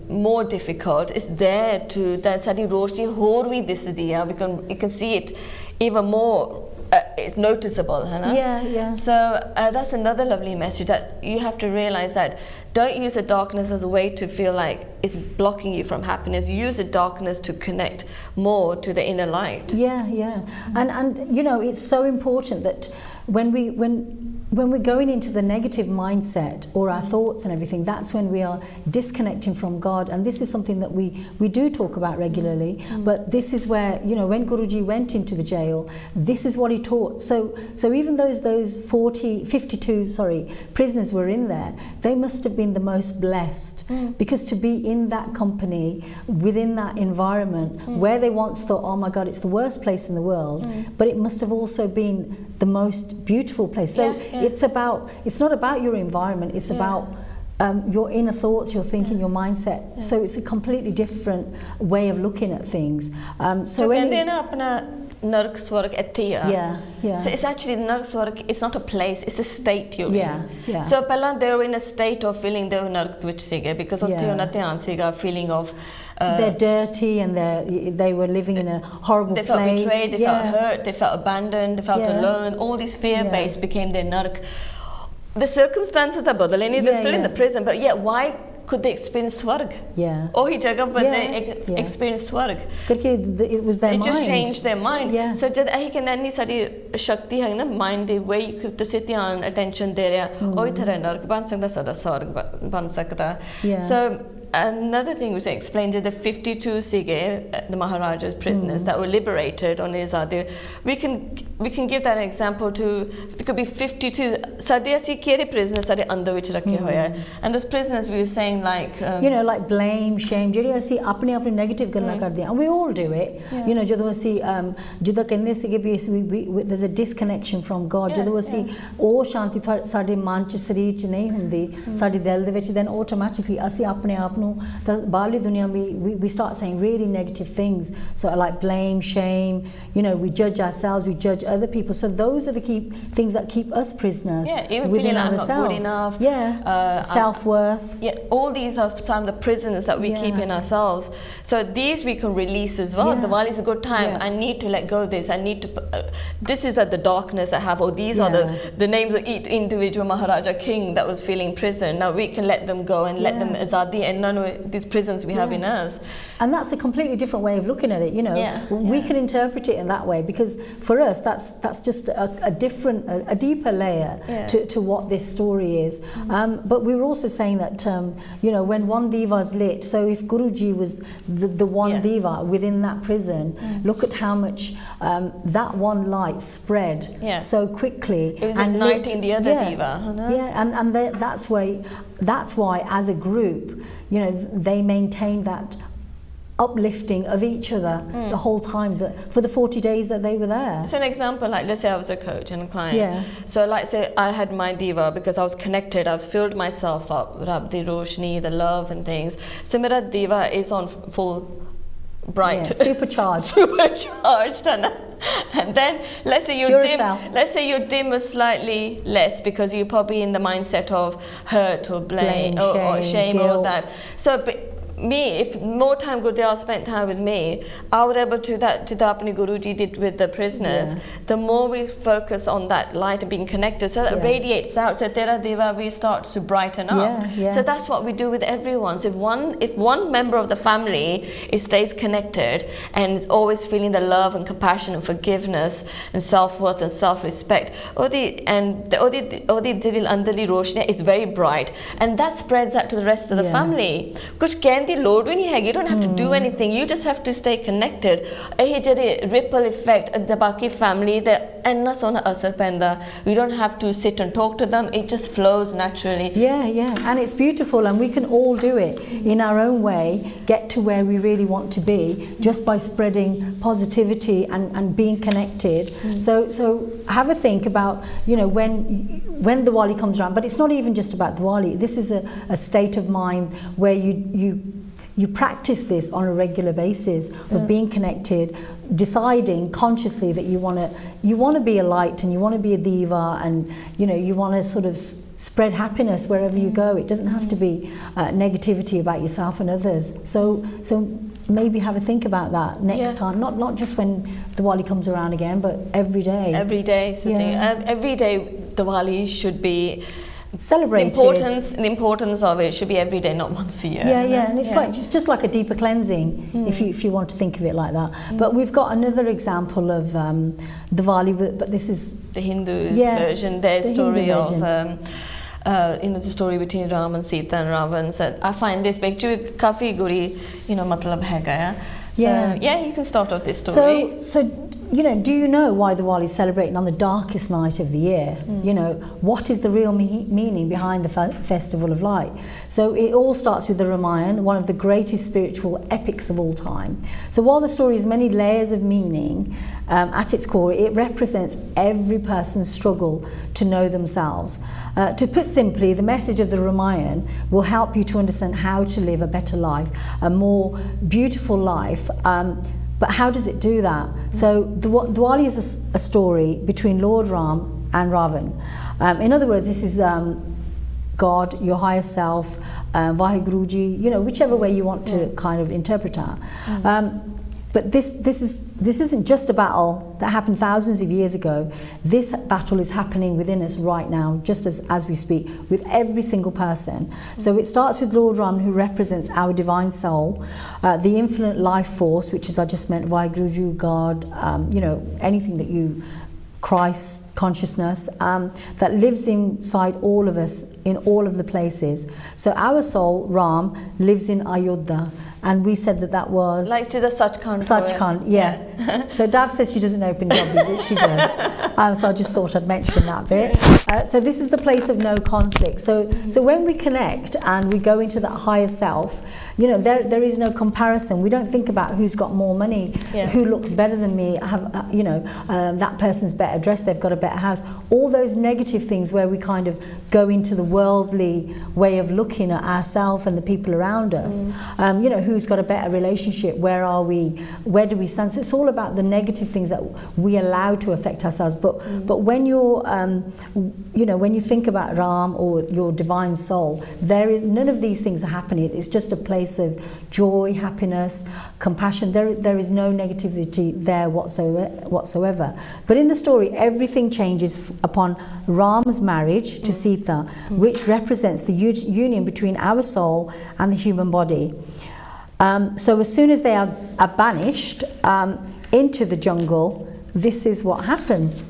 more difficult. It's there to that sadi roshni hor vi disdi hai. You can see it even more. It's noticeable, Hannah. Yeah. So that's another lovely message, that you have to realize that don't use the darkness as a way to feel like it's blocking you from happiness. Use the darkness to connect more to the inner light. Yeah. And it's so important that when we're going into the negative mindset or our thoughts and everything, that's when we are disconnecting from God. And this is something that we do talk about regularly. But this is where, when Guruji went into the jail, this is what he taught. So even those 52 prisoners were in there, they must have been the most blessed, because to be in that company, within that environment, where they once thought, oh my God, it's the worst place in the world, but it must have also been the most beautiful place. So it's not about your environment, it's about your inner thoughts, your thinking, your mindset. So it's a completely different way of looking at things. So Nark Swarg Etia. Yeah. So it's actually Nark Swarg, it's not a place, it's a state you're in. Yeah. So Pella, they were in a state of feeling they were Nark which sige, because feeling of they're dirty and they were living in a horrible place. They felt betrayed, they felt hurt, they felt abandoned, they felt alone. All these fear-based became their Nark. The circumstances are bodileni, they're still in the prison, but yet why could they experience Swarg? Yeah. Ohi jagah, but they experienced Swarg. It was their mind. It just changed their mind. Yeah. So jad ahi can any sadi shakti hai na mind the way you could to sit on attention there. Ohi thara nark ban sakda sada Swarg ban sakda. So another thing was explained is the 52 sige, the Maharaja's prisoners that were liberated on Azadi. We can give that an example to, it could be 52 Sadia si kere prisoners sade andar vich rakhe hoya. And those prisoners we were saying like like blame, shame, jehdi assi apne negative gallan karde hain, and we all do it. Jadon assi jida kende sige bi there's a disconnection from God. Jadon assi oh shanti sade man ch sareer ch nahi hundi, sade dil de vich, then automatically assi apne aap the Bali dunya we start saying really negative things, so like blame, shame, we judge ourselves, we judge other people. So those are the key things that keep us prisoners within ourselves. I'm not good enough. Self-worth. All these are some of the prisons that we keep in ourselves. So these we can release as well. Diwali is a good time. I need to let go of this. I need to this is the darkness I have, or these are the names of each individual Maharaja king that was feeling prison. Now we can let them go and let them azadi, and none of these prisons we have in us. And that's a completely different way of looking at it. We can interpret it in that way, because for us that's just a different, a deeper layer to what this story is. But we were also saying that when one diva is lit, so if Guruji was the one diva within that prison, look at how much that one light spread so quickly. It was igniting the other diva. And that's why as a group, they maintained that uplifting of each other the whole time, for the 40 days that they were there. So an example, like let's say I was a coach and a client. So like say I had my diva because I was connected, I've filled myself up, Rabdi Roshni, the love and things. So mera diva is on full bright, supercharged. And then let's say you're dim or slightly less, because you're probably in the mindset of hurt or blame or shame, guilt. Or that. So if more time Gurdjieff spent time with me, I would able to that apni Guruji did with the prisoners. The more we focus on that light and being connected, so that radiates out. So Tera Deva we start to brighten up. So that's what we do with everyone. So if one member of the family stays connected and is always feeling the love and compassion and forgiveness and self-worth and self-respect, Odi Diril Andali Roshni is very bright, and that spreads out to the rest of the family. You don't have to do anything, you just have to stay connected. A ripple effect, the Baki family, the enna sona asar penda. We don't have to sit and talk to them. It just flows naturally. Yeah, and it's beautiful, and we can all do it in our own way, get to where we really want to be just by spreading positivity and being connected. So have a think about, you know, when Diwali comes around, but it's not even just about Diwali. This is a state of mind where you practice this on a regular basis of being connected, deciding consciously that you want to be a light and you want to be a diva, and you know, you want to sort of spread happiness wherever you go. It doesn't have to be negativity about yourself and others. So maybe have a think about that next time. Not just when Diwali comes around again, but every day. Every day, every day Diwali should be celebrated. The importance of it should be every day, not once a year. Yeah, and it's like just like a deeper cleansing, if you want to think of it like that. But we've got another example of Diwali, but this is the Hindus version. Their story of the story between Ram and Sita and Ravan. So I find this picture kafi guri, matlab hai gaya. So you can start off this story. So you know, do you know why Diwali is celebrated on the darkest night of the year? You know, what is the real meaning behind the Festival of Light? So it all starts with the Ramayana, one of the greatest spiritual epics of all time. So while the story has many layers of meaning, at its core, it represents every person's struggle to know themselves. To put simply, the message of the Ramayana will help you to understand how to live a better life, a more beautiful life. But how does it do that? So Diwali is a story between Lord Ram and Ravan. In other words, this is God, your higher self, Vaheguruji, you know, whichever way you want to kind of interpret that. But this isn't just a battle that happened thousands of years ago. This battle is happening within us right now, just as we speak, with every single person. So it starts with Lord Ram, who represents our divine soul, the infinite life force, which is, I just meant, Vaheguruji, God, you know, anything that you, Christ consciousness, that lives inside all of us in all of the places. So our soul, Ram, lives in Ayodhya. And we said that was... Like to the Sachkhand. Sachkhand, yeah. So Dav says she doesn't know Punjabi, which she does. So I just thought I'd mention that bit. So this is the place of no conflict. So when we connect and we go into that higher self, you know, there is no comparison. We don't think about who's got more money, who looks better than me, you know, that person's better dressed, they've got a better house. All those negative things where we kind of go into the worldly way of looking at ourselves and the people around us. You know, who's got a better relationship, where are we, where do we stand? So it's all about the negative things that we allow to affect ourselves. But when you're, you know, when you think about Ram or your divine soul, none of these things are happening. It's just a place of joy, happiness, compassion. There is no negativity there whatsoever. But in the story, everything changes upon Ram's marriage to Sita, which represents the union between our soul and the human body. So as soon as they are banished into the jungle, this is what happens.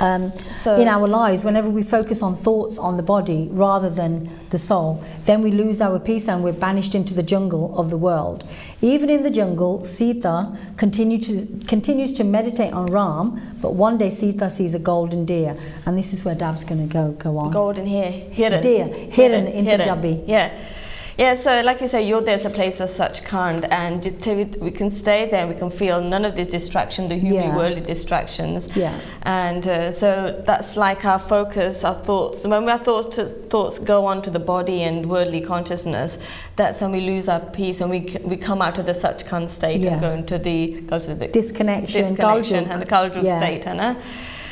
In our lives, whenever we focus on thoughts on the body rather than the soul, then we lose our peace and we're banished into the jungle of the world. Even in the jungle, Sita continues to meditate on Ram, but one day Sita sees a golden deer, and this is where Dav's going to go on. Golden hiran. Deer, hiran in Punjabi. Yeah, so like you say, there's a place of such kind, and we can stay there, we can feel none of these distractions, the human worldly distractions. And so that's like our focus, our thoughts. When our thoughts go on to the body and worldly consciousness, that's when we lose our peace and we come out of the Sachkhand state and go into the disconnection and the Kaljuk state.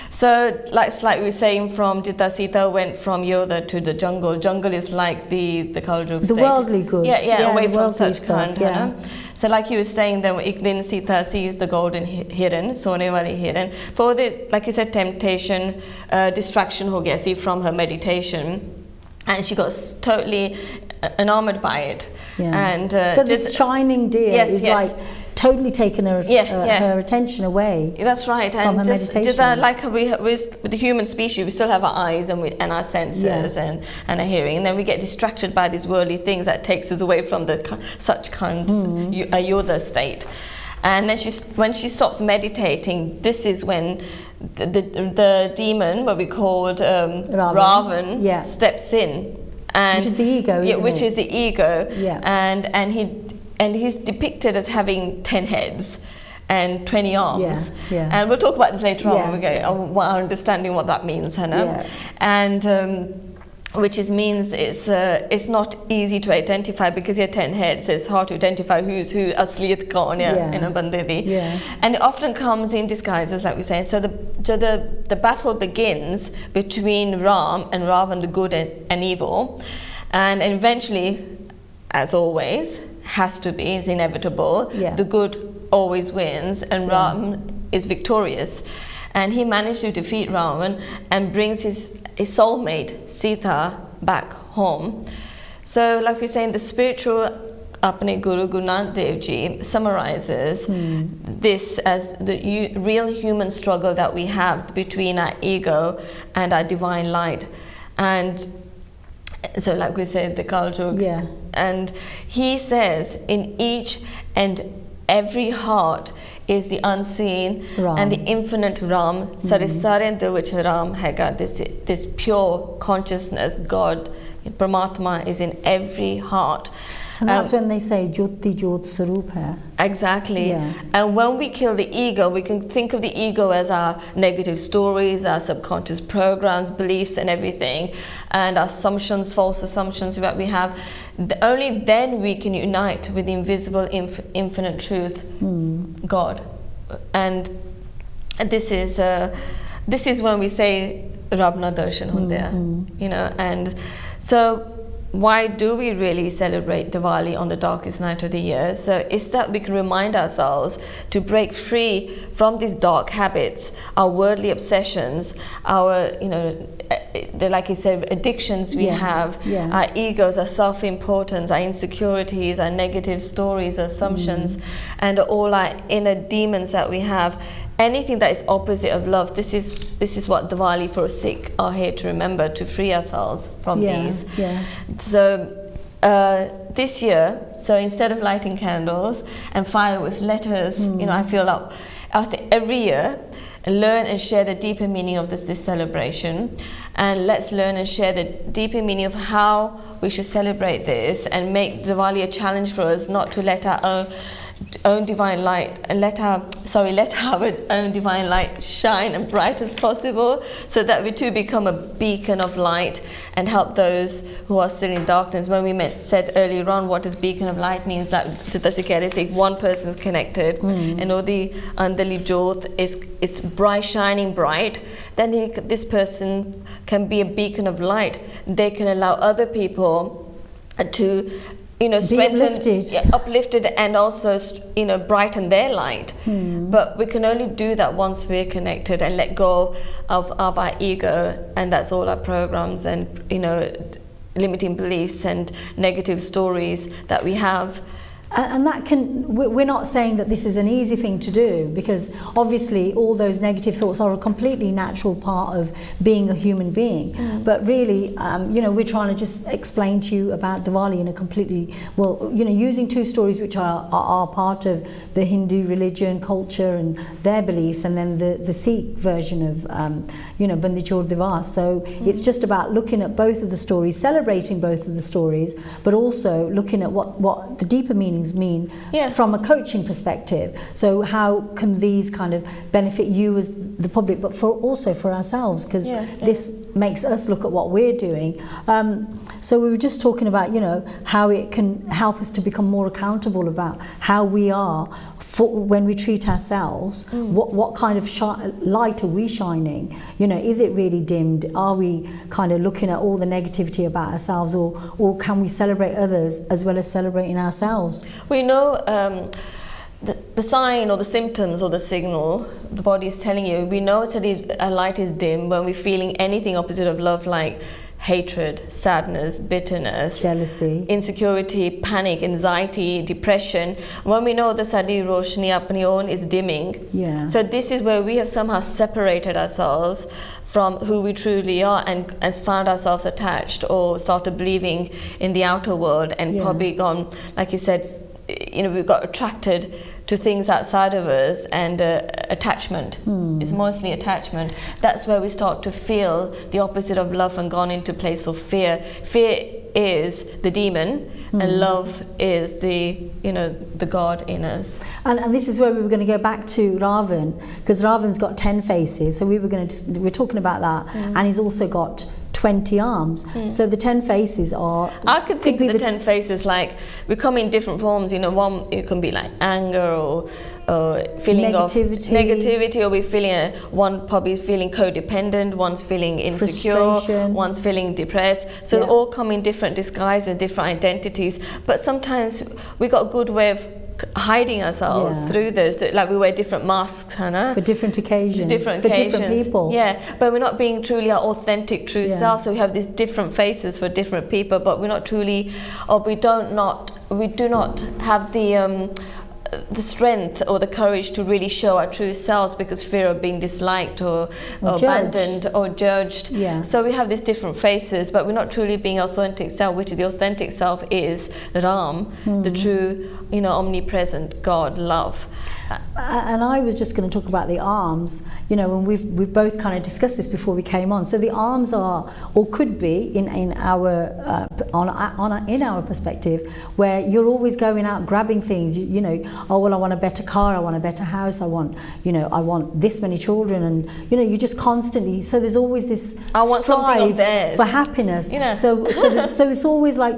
So, like we were saying, from Jita Sita went from Yodha to the jungle. Jungle is like the Kaljuk state. The worldly goods. Away from Sachkhand. So, like you were saying, then Sita sees the golden hiran, Sone wali hiran. For the, like you said, temptation, distraction ho gaya, see, from her meditation, and she got totally enamored by it. And so this shining deer is like totally taken her attention away. That's right. From and her just meditation. like with the human species, we still have our eyes and our senses and our hearing, and then we get distracted by these worldly things that takes us away from the Sachkhand Yodha state. And then when she stops meditating, this is when the demon, what we called Ravan, steps in, and which is the ego, isn't which it? is the ego, Yeah. and he's depicted as having 10 heads and 20 arms. Yeah. And we'll talk about this later on. Yeah. Okay, our understanding what that means, Hannah. Yeah. And which means it's not easy to identify because you have 10 heads. It's hard to identify who's who, asliat kaun hai in a bande di. Yeah. And it often comes in disguises, like we're saying. So the battle begins between Ram and Ravan, the good and evil, and eventually, as always, has to be, is inevitable. Yeah. The good always wins, and Ram is victorious. And he managed to defeat Ravan and brings his soulmate Sita back home. So, like we're saying, the spiritual Apne Guru Nanak Dev Ji summarizes this as the real human struggle that we have between our ego and our divine light. And so, like we said, the Kaljugs. Yeah. And he says, in each and every heart is the unseen Ram. and the infinite Ram. Sarisaren de which Ram hega, this pure consciousness, God, Paramatma, is in every heart. And that's when they say Jyoti Jyot Sarup hai. Exactly. Yeah. And when we kill the ego, we can think of the ego as our negative stories, our subconscious programs, beliefs and everything, and our assumptions, false assumptions that we have. Only then we can unite with the invisible, infinite truth, God. And this is when we say Rabna Darshan Hunde, you know. And so why do we really celebrate Diwali on the darkest night of the year? So it's that we can remind ourselves to break free from these dark habits, our worldly obsessions, our, you know, like you said, addictions we have, our egos, our self-importance, our insecurities, our negative stories, assumptions, and all our inner demons that we have. Anything that is opposite of love, this is what Diwali for a Sikh are here to remember, to free ourselves from these. Yeah. So this year, so instead of lighting candles and fireworks, let us, you know, I feel like after every year, learn and share the deeper meaning of this celebration, and let's learn and share the deeper meaning of how we should celebrate this and make Diwali a challenge for us, not to let our own divine light and let our own divine light shine as bright as possible, so that we too become a beacon of light and help those who are still in darkness. When we said earlier on what is beacon of light means, that if one person is connected and all the andali jyot is bright, shining bright, then this person can be a beacon of light. They can allow other people to, you know, uplifted and also, you know, brighten their light. But we can only do that once we're connected and let go of our ego, and that's all our programs and, you know, limiting beliefs and negative stories that we have. And that we're not saying that this is an easy thing to do, because obviously all those negative thoughts are a completely natural part of being a human being. But really, you know, we're trying to just explain to you about Diwali in a completely, well, you know, using two stories which are part of the Hindu religion, culture and their beliefs, and then the Sikh version of, you know, Bandi Chor Divas. So it's just about looking at both of the stories, celebrating both of the stories, but also looking at what the deeper meanings mean from a coaching perspective. So how can these kind of benefit you as the public, but also for ourselves, because this makes us look at what we're doing. So we were just talking about, you know, how it can help us to become more accountable about how we are when we treat ourselves. What kind of light are we shining? You know, is it really dimmed? Are we kind of looking at all the negativity about ourselves, or can we celebrate others as well as celebrating ourselves? We know the sign or the symptoms or the signal the body is telling you. We know that a light is dim when we're feeling anything opposite of love, like hatred, sadness, bitterness, jealousy, insecurity, panic, anxiety, depression. When we know the sadi roshni apni own is dimming, so this is where we have somehow separated ourselves from who we truly are, and found ourselves attached or started believing in the outer world, and probably gone, like you said, we got attracted to things outside of us, and attachment is mostly attachment. That's where we start to feel the opposite of love and gone into place of fear. Fear is the demon, and love is the God in us. And this is where we were going to go back to Ravan, because Ravan's got 10 faces. So we're talking about that, and he's also got 20 arms. So the 10 faces are... I could think of the 10 faces like we come in different forms. One, it can be like anger or feeling negativity, or we're feeling one probably feeling codependent, one's feeling insecure, one's feeling depressed. So they all come in different disguises, different identities. But sometimes we got a good way of hiding ourselves through those, like we wear different masks, Hannah, for different occasions, different people. Yeah, but we're not being truly our authentic, true self. So we have these different faces for different people, but we're not truly, or we do not have the strength or the courage to really show our true selves, because fear of being disliked or abandoned or judged. So we have these different faces, but we're not truly being authentic self, which the authentic self is Ram, the true, omnipresent God, love. And I was just going to talk about the arms, and we've both kind of discussed this before we came on. So the arms are, or could be, in our perspective, where you're always going out grabbing things. Oh well, I want a better car, I want a better house, I want this many children, and you just constantly. So there's always this strive for happiness. So it's always like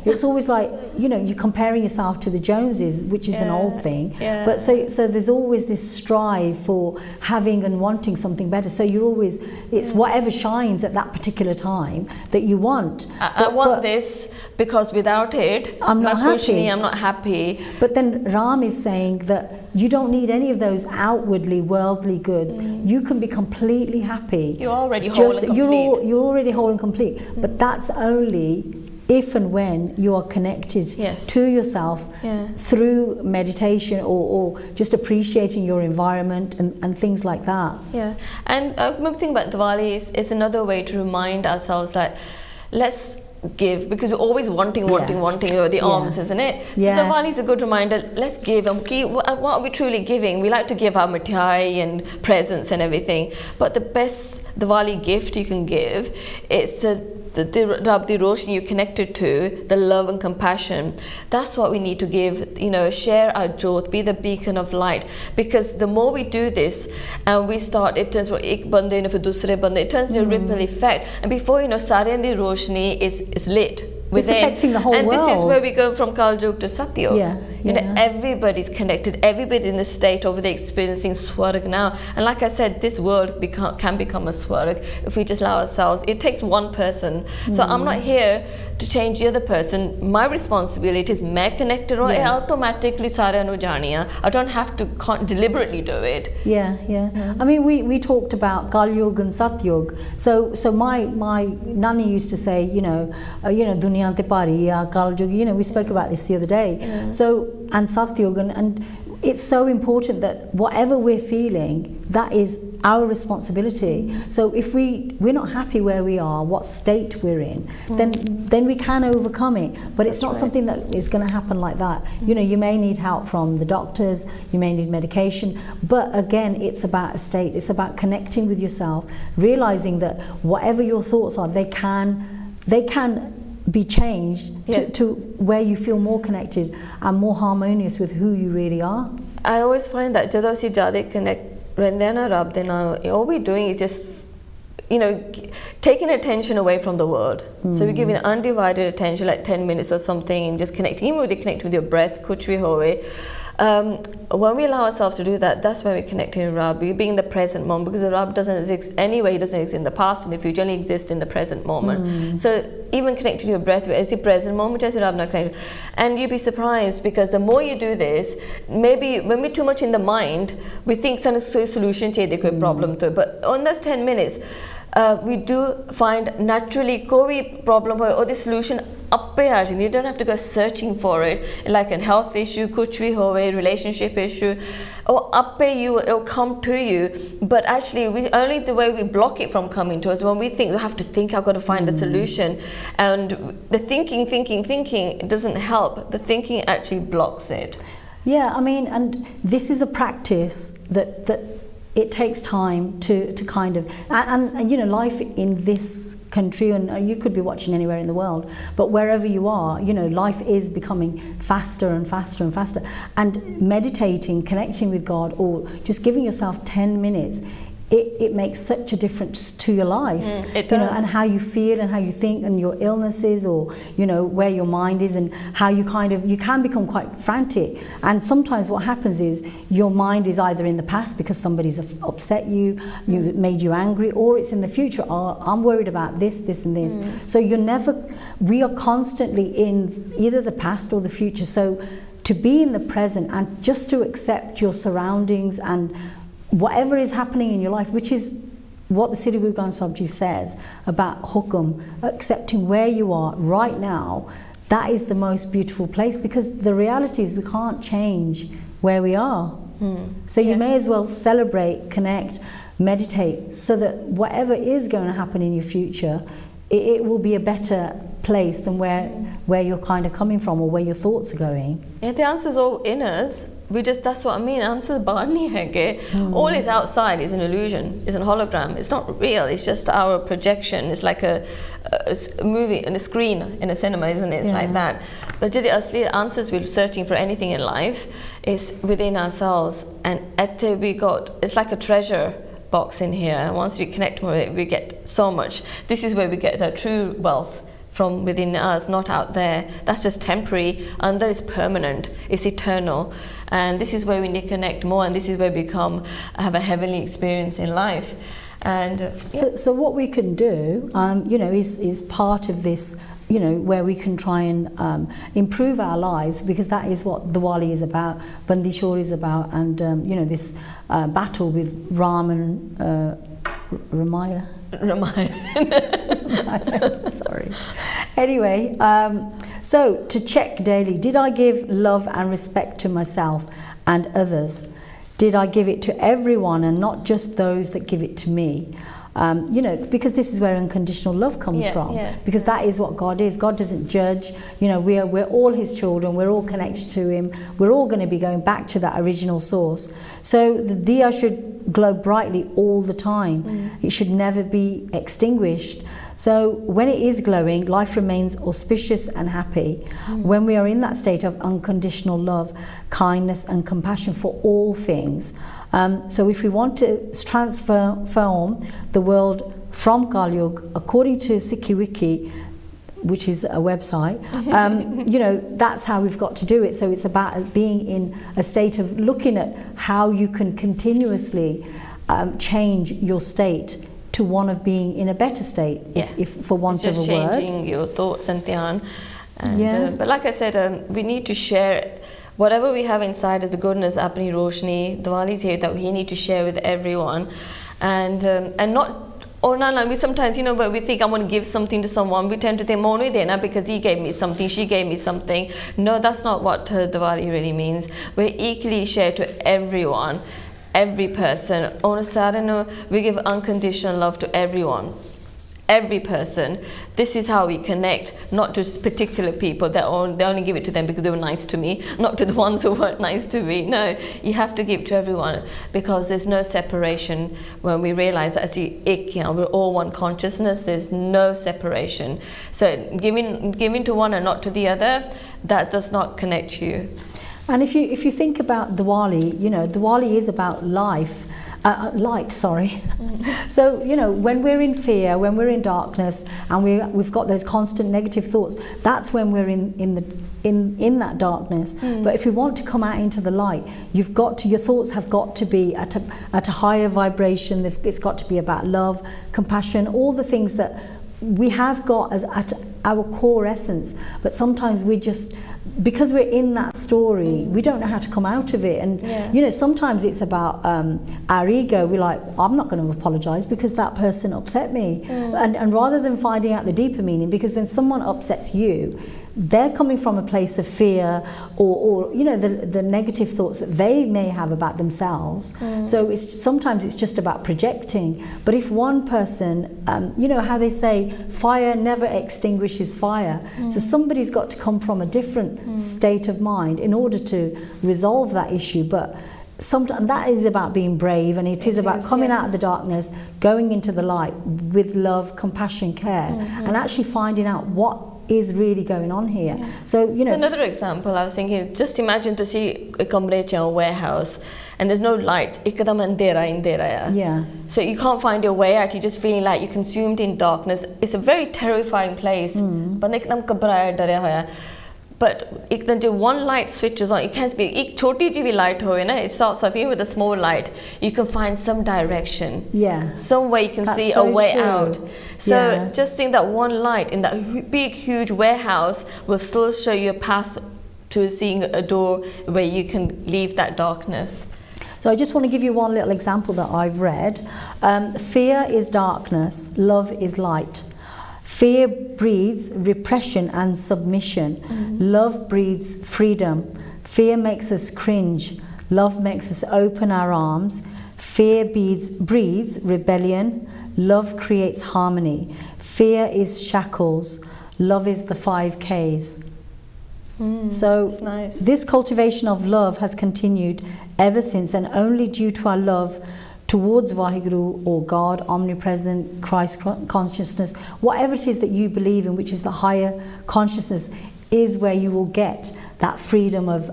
it's always like you're comparing yourself to the Joneses, which is an old thing. But so there's always this strive for having and wanting something better. So you're always, it's whatever shines at that particular time that you want. I want this because without it, I'm not happy. But then Ram is saying that you don't need any of those outwardly worldly goods. You can be completely happy. You're already whole and complete. You're already whole and complete. But that's only if and when you are connected to yourself through meditation or just appreciating your environment and things like that. And I remember thinking about Diwali is another way to remind ourselves that let's give, because we're always wanting the alms, isn't it? So Diwali is a good reminder. Let's give, and what are we truly giving? We like to give our mithai and presents and everything, but the best Diwali gift you can give is the Roshni you connected to, the love and compassion. That's what we need to give, share our jyot, be the beacon of light. Because the more we do this and we start, it turns from ek bande for dusre bande, it turns into a ripple effect. And before you know, Saryan di Roshni is lit. It's affecting the whole world. And this is where we go from Kaljug to Satyug. Everybody's connected. Everybody's in the state of experiencing Swarg now. And like I said, this world can become a Swarg if we just allow ourselves. It takes one person. So I'm not here to change the other person. My responsibility is main connected or automatically sara nu janiya. I don't have to deliberately do it. I mean, we talked about Kalyug and Satyug. So my nanny used to say, dunya te pari ya Kalyug. We spoke about this the other day. So and Satyug, and it's so important that whatever we're feeling, that is our responsibility. So if we're not happy where we are, what state we're in, then we can overcome it. But it's not something that is going to happen like that. You may need help from the doctors, you may need medication, but again, it's about a state. It's about connecting with yourself, realizing that whatever your thoughts are, they can be changed to where you feel more connected and more harmonious with who you really are. I always find that jadon ਅਸੀਂ ਜ਼ਿਆਦਾ connect ਰਹਿੰਦੇ ਨਾ ਰੱਬ ਦੇ ਨਾਲ, all we're doing is just taking attention away from the world. So we're giving undivided attention, like 10 minutes or something, and just connecting, even when you connect with your breath, kuch bhi howe. When we allow ourselves to do that, that's when we connect in Rab. We're being in the present moment, because the Rab doesn't exist anyway. It doesn't exist in the past and the future. It only exists in the present moment. So even connecting to your breath, it's the present moment, just Rab not connected. And you'd be surprised, because the more you do this, maybe when we're too much in the mind, we think some solution chahiye koi problem to. But on those 10 minutes, we do find naturally koi problem hoye or the solution appe aa jandi. You don't have to go searching for it, like a health issue, kuch bhi howe, relationship issue, or appe it'll come to you. But actually only the way we block it from coming to us when we think we have to think, I've got to find a solution, and the thinking it doesn't help. The thinking actually blocks it. Yeah, I mean, and this is a practice that it takes time to kind of, and you know, life in this country, and you could be watching anywhere in the world, but wherever you are, you know, life is becoming faster and faster and faster, and meditating, connecting with God, or just giving yourself 10 minutes, it makes such a difference to your life, it you know, does. and how you feel and how you think, and your illnesses, or you know, where your mind is, and how you can become quite frantic. And sometimes what happens is your mind is either in the past because somebody's upset you, you've made you angry, or it's in the future. Oh, I'm worried about this and this. So we are constantly in either the past or the future. So to be in the present and just to accept your surroundings and whatever is happening in your life, which is what the Sri Guru Granth Sahib Ji says about hukum, accepting where you are right now, that is the most beautiful place, because the reality is we can't change where we are. So you may as well celebrate, connect, meditate, so that whatever is going to happen in your future, it will be a better place than where you're kind of coming from, or where your thoughts are going. Yeah, the answer's all in us. That's what I mean. Answer bahar nahi hai. All is outside is an illusion, is a hologram. It's not real. It's just our projection. It's like a movie on a screen in a cinema, isn't it? It's like that. But the asli answers we're searching for anything in life is within ourselves, and it's like a treasure box in here. And once we connect with it, we get so much. This is where we get our true wealth, from within us, not out there. That's just temporary, and that is permanent. It's eternal. And this is where we need to connect more, and this is where we have a heavenly experience in life. And so what we can do, you know, is part of this, you know, where we can try and improve our lives, because that is what Diwali is about, Bandi Chor is about, and you know, this battle with Ram and Ramaya. Sorry. Anyway, so to check daily, did I give love and respect to myself and others? Did I give it to everyone and not just those that give it to me? You know, because this is where unconditional love comes from, because that is what God is. God doesn't judge. You know, we're all His children. We're all connected to Him. We're all going to be going back to that original source. So the diya should glow brightly all the time. It should never be extinguished. So when it is glowing, life remains auspicious and happy. When we are in that state of unconditional love, kindness and compassion for all things. So if we want to transform the world from Kali Yuga, according to Sikhi Wiki, which is a website, you know, that's how we've got to do it. So it's about being in a state of looking at how you can continuously change your state to one of being in a better state, if for want of a word. Just changing your thoughts and dhyan. And, but like I said, we need to share whatever we have inside as the goodness, apni roshni, Diwali's here, that we need to share with everyone, and not. Or no, we sometimes, you know, but we think I want to give something to someone, we tend to think, "Monu dena because he gave me something, she gave me something." No, that's not what Diwali really means. We equally share to everyone, every person. On a Saturday, we give unconditional love to everyone. Every person. This is how we connect, not just particular people. They only give it to them because they were nice to me, not to the ones who weren't nice to me. No, you have to give to everyone, because there's no separation when we realize that we're all one consciousness. There's no separation. So giving to one and not to the other, that does not connect you. And if you think about Diwali, you know, Diwali is about life. Light, sorry. So, you know, when we're in fear, when we're in darkness, and we've got those constant negative thoughts, that's when we're in that darkness. But if we want to come out into the light, your thoughts have got to be at a higher vibration. It's got to be about love, compassion, all the things that we have got our core essence, but sometimes we just, because we're in that story, we don't know how to come out of it. And you know, sometimes it's about our ego. We're like, I'm not going to apologize because that person upset me. And rather than finding out the deeper meaning, because when someone upsets you, they're coming from a place of fear or you know, the negative thoughts that they may have about themselves. So sometimes it's just about projecting. But if one person, you know how they say, fire never extinguishes fire. So somebody's got to come from a different state of mind in order to resolve that issue. But sometimes that is about being brave, and it is about coming out of the darkness, going into the light with love, compassion, care, and actually finding out what is really going on here. So, you know, so another example, I was thinking, just imagine to see a kamre cha warehouse and there's no lights, ikadam andhera hai. So you can't find your way out, you're just feeling like you're consumed in darkness. It's a very terrifying place. Banda ikadam ghabraya darya hoya. But if one light switches on, it can't be ek choti ji bhi light hoye na, it starts off even with a small light, you can find some direction, some way you can see a way out. So just think that one light in that big huge warehouse will still show you a path to seeing a door where you can leave that darkness. So I just want to give you one little example that I've read. Fear is darkness, love is light. Fear breeds repression and submission. Love breeds freedom. Fear makes us cringe. Love makes us open our arms. Fear breeds rebellion. Love creates harmony. Fear is shackles. Love is the 5 Ks. So nice. This cultivation of love has continued ever since, and only due to our love towards Vaheguru or God, omnipresent, Christ consciousness, whatever it is that you believe in, which is the higher consciousness, is where you will get that freedom of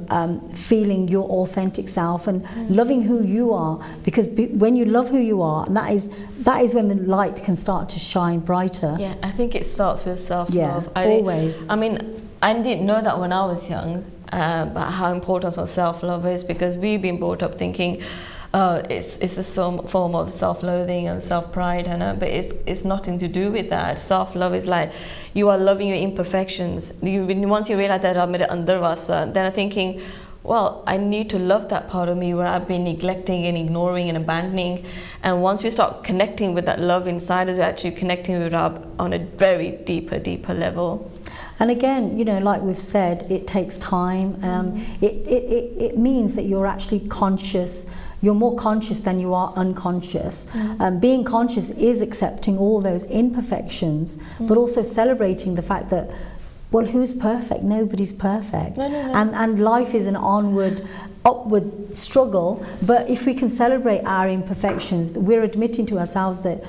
feeling your authentic self and loving who you are. Because when you love who you are, and that is when the light can start to shine brighter. Yeah, I think it starts with self-love. Always. I mean, I didn't know that when I was young, about how important self-love is, because we've been brought up thinking it's a form of self-loathing and self-pride, but it's nothing to do with that. Self-love is like you are loving your imperfections. Once you realize that then I'm thinking, well, I need to love that part of me where I've been neglecting and ignoring and abandoning. And once we start connecting with that love inside us, we're actually connecting with Rab on a very deeper level. And again, you know, like we've said, it takes time. It means that you're actually conscious. You're more conscious than you are unconscious. Being conscious is accepting all those imperfections, but also celebrating the fact that, well, who's perfect? Nobody's perfect. No. And life is an upward struggle. But if we can celebrate our imperfections, we're admitting to ourselves that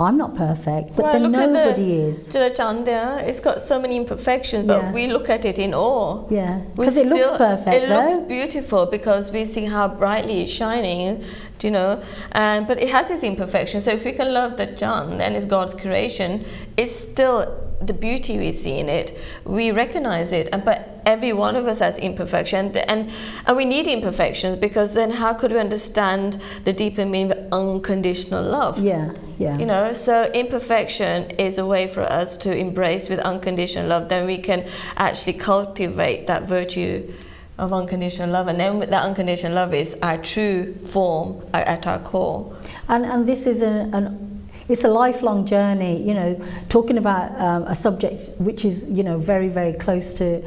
I'm not perfect, but then nobody is. Chandya, it's got so many imperfections, but we look at it in awe. Yeah, because it looks perfect. It looks beautiful because we see how brightly it's shining, you know. But it has its imperfections. So if we can love the Chand and it's God's creation, it's still the beauty we see in it. We recognize it, but every one of us has imperfection, and we need imperfections, because then how could we understand the deeper meaning of unconditional love? Yeah. You know, so imperfection is a way for us to embrace with unconditional love. Then we can actually cultivate that virtue of unconditional love, and then that unconditional love is our true form at our core. And this is it's a lifelong journey, you know, talking about a subject which is, you know, very, very close to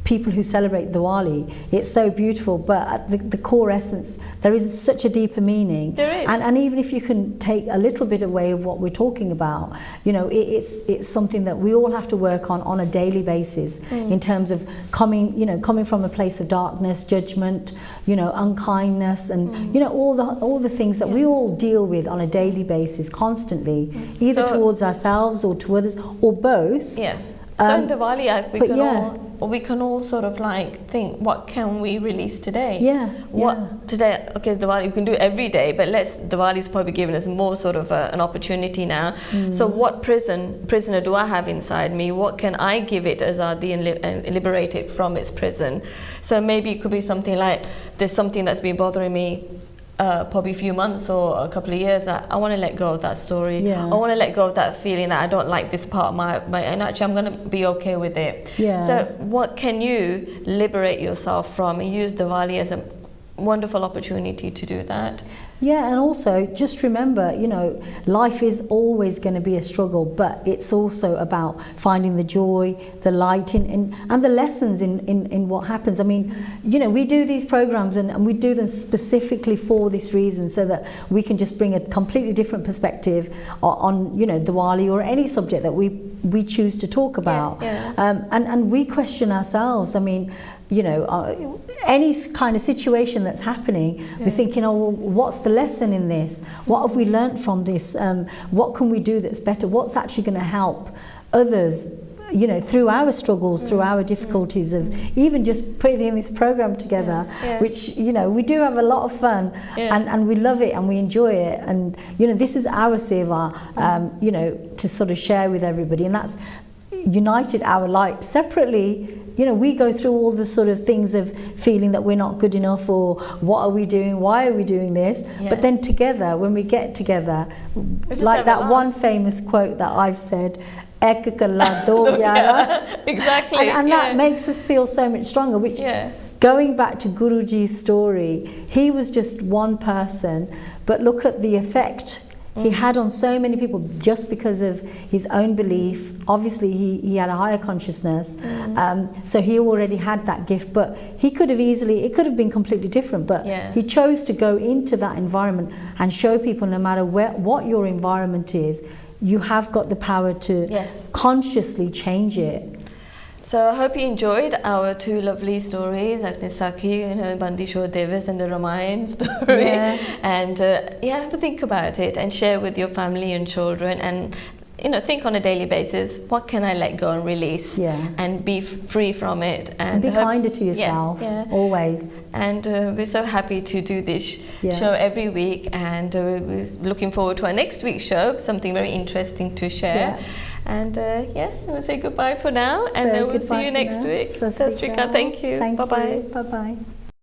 people who celebrate Diwali. It's so beautiful, but at the core essence, there is such a deeper meaning. There is. And even if you can take a little bit away of what we're talking about, you know, it's something that we all have to work on a daily basis, in terms of coming from a place of darkness, judgment, you know, unkindness, and you know, all the things that we all deal with on a daily basis, constantly, either towards ourselves or to others, or both. Yeah. So in Diwali, we can all sort of like think, what can we release today? Today, okay, Diwali we can do every day, but Diwali's probably given us more sort of an opportunity now. So what prisoner do I have inside me? What can I give it as Adi and liberate it from its prison? So maybe it could be something like, there's something that's been bothering me. probably a few months or a couple of years, I want to let go of that story. Yeah. I want to let go of that feeling that I don't like this part of my and actually I'm going to be okay with it. Yeah. So what can you liberate yourself from, and use Diwali as a wonderful opportunity to do that? Yeah, and also just remember, you know, life is always going to be a struggle, but it's also about finding the joy, the light and the lessons in what happens. I mean, you know, we do these programs and we do them specifically for this reason, so that we can just bring a completely different perspective on you know, Diwali or any subject that we choose to talk about. Yeah, yeah. And we question ourselves. I mean, you know, any kind of situation that's happening, we're thinking, oh, well, what's the lesson in this? What have we learnt from this? What can we do that's better? What's actually going to help others, you know, through our struggles, through our difficulties of even just putting this program together, which, you know, we do have a lot of fun and we love it and we enjoy it. And, you know, this is our seva, you know, to sort of share with everybody. And that's united our light. Separately, you know, we go through all the sort of things of feeling that we're not good enough, or what are we doing, why are we doing this? But then together, when we get together, like that one famous quote that I've said, exactly. And that makes us feel so much stronger, which going back to Guruji's story, he was just one person, but look at the effect he had on so many people just because of his own belief. Obviously he had a higher consciousness, so he already had that gift, but he could have easily, it could have been completely different, but he chose to go into that environment and show people, no matter what your environment is, you have got the power to consciously change it. So I hope you enjoyed our two lovely stories, Agnisakhi, you know, Bandisho Davis and the Ramayan story. And have a think about it and share with your family and children, and, you know, think on a daily basis, what can I let go and release and be free from it. And be kinder to yourself, always. And we're so happy to do this show every week, and we're looking forward to our next week's show, something very interesting to share. And we'll say goodbye for now, and then we'll see you next week. Sasrika, thank you. Bye-bye. Bye-bye. Bye-bye.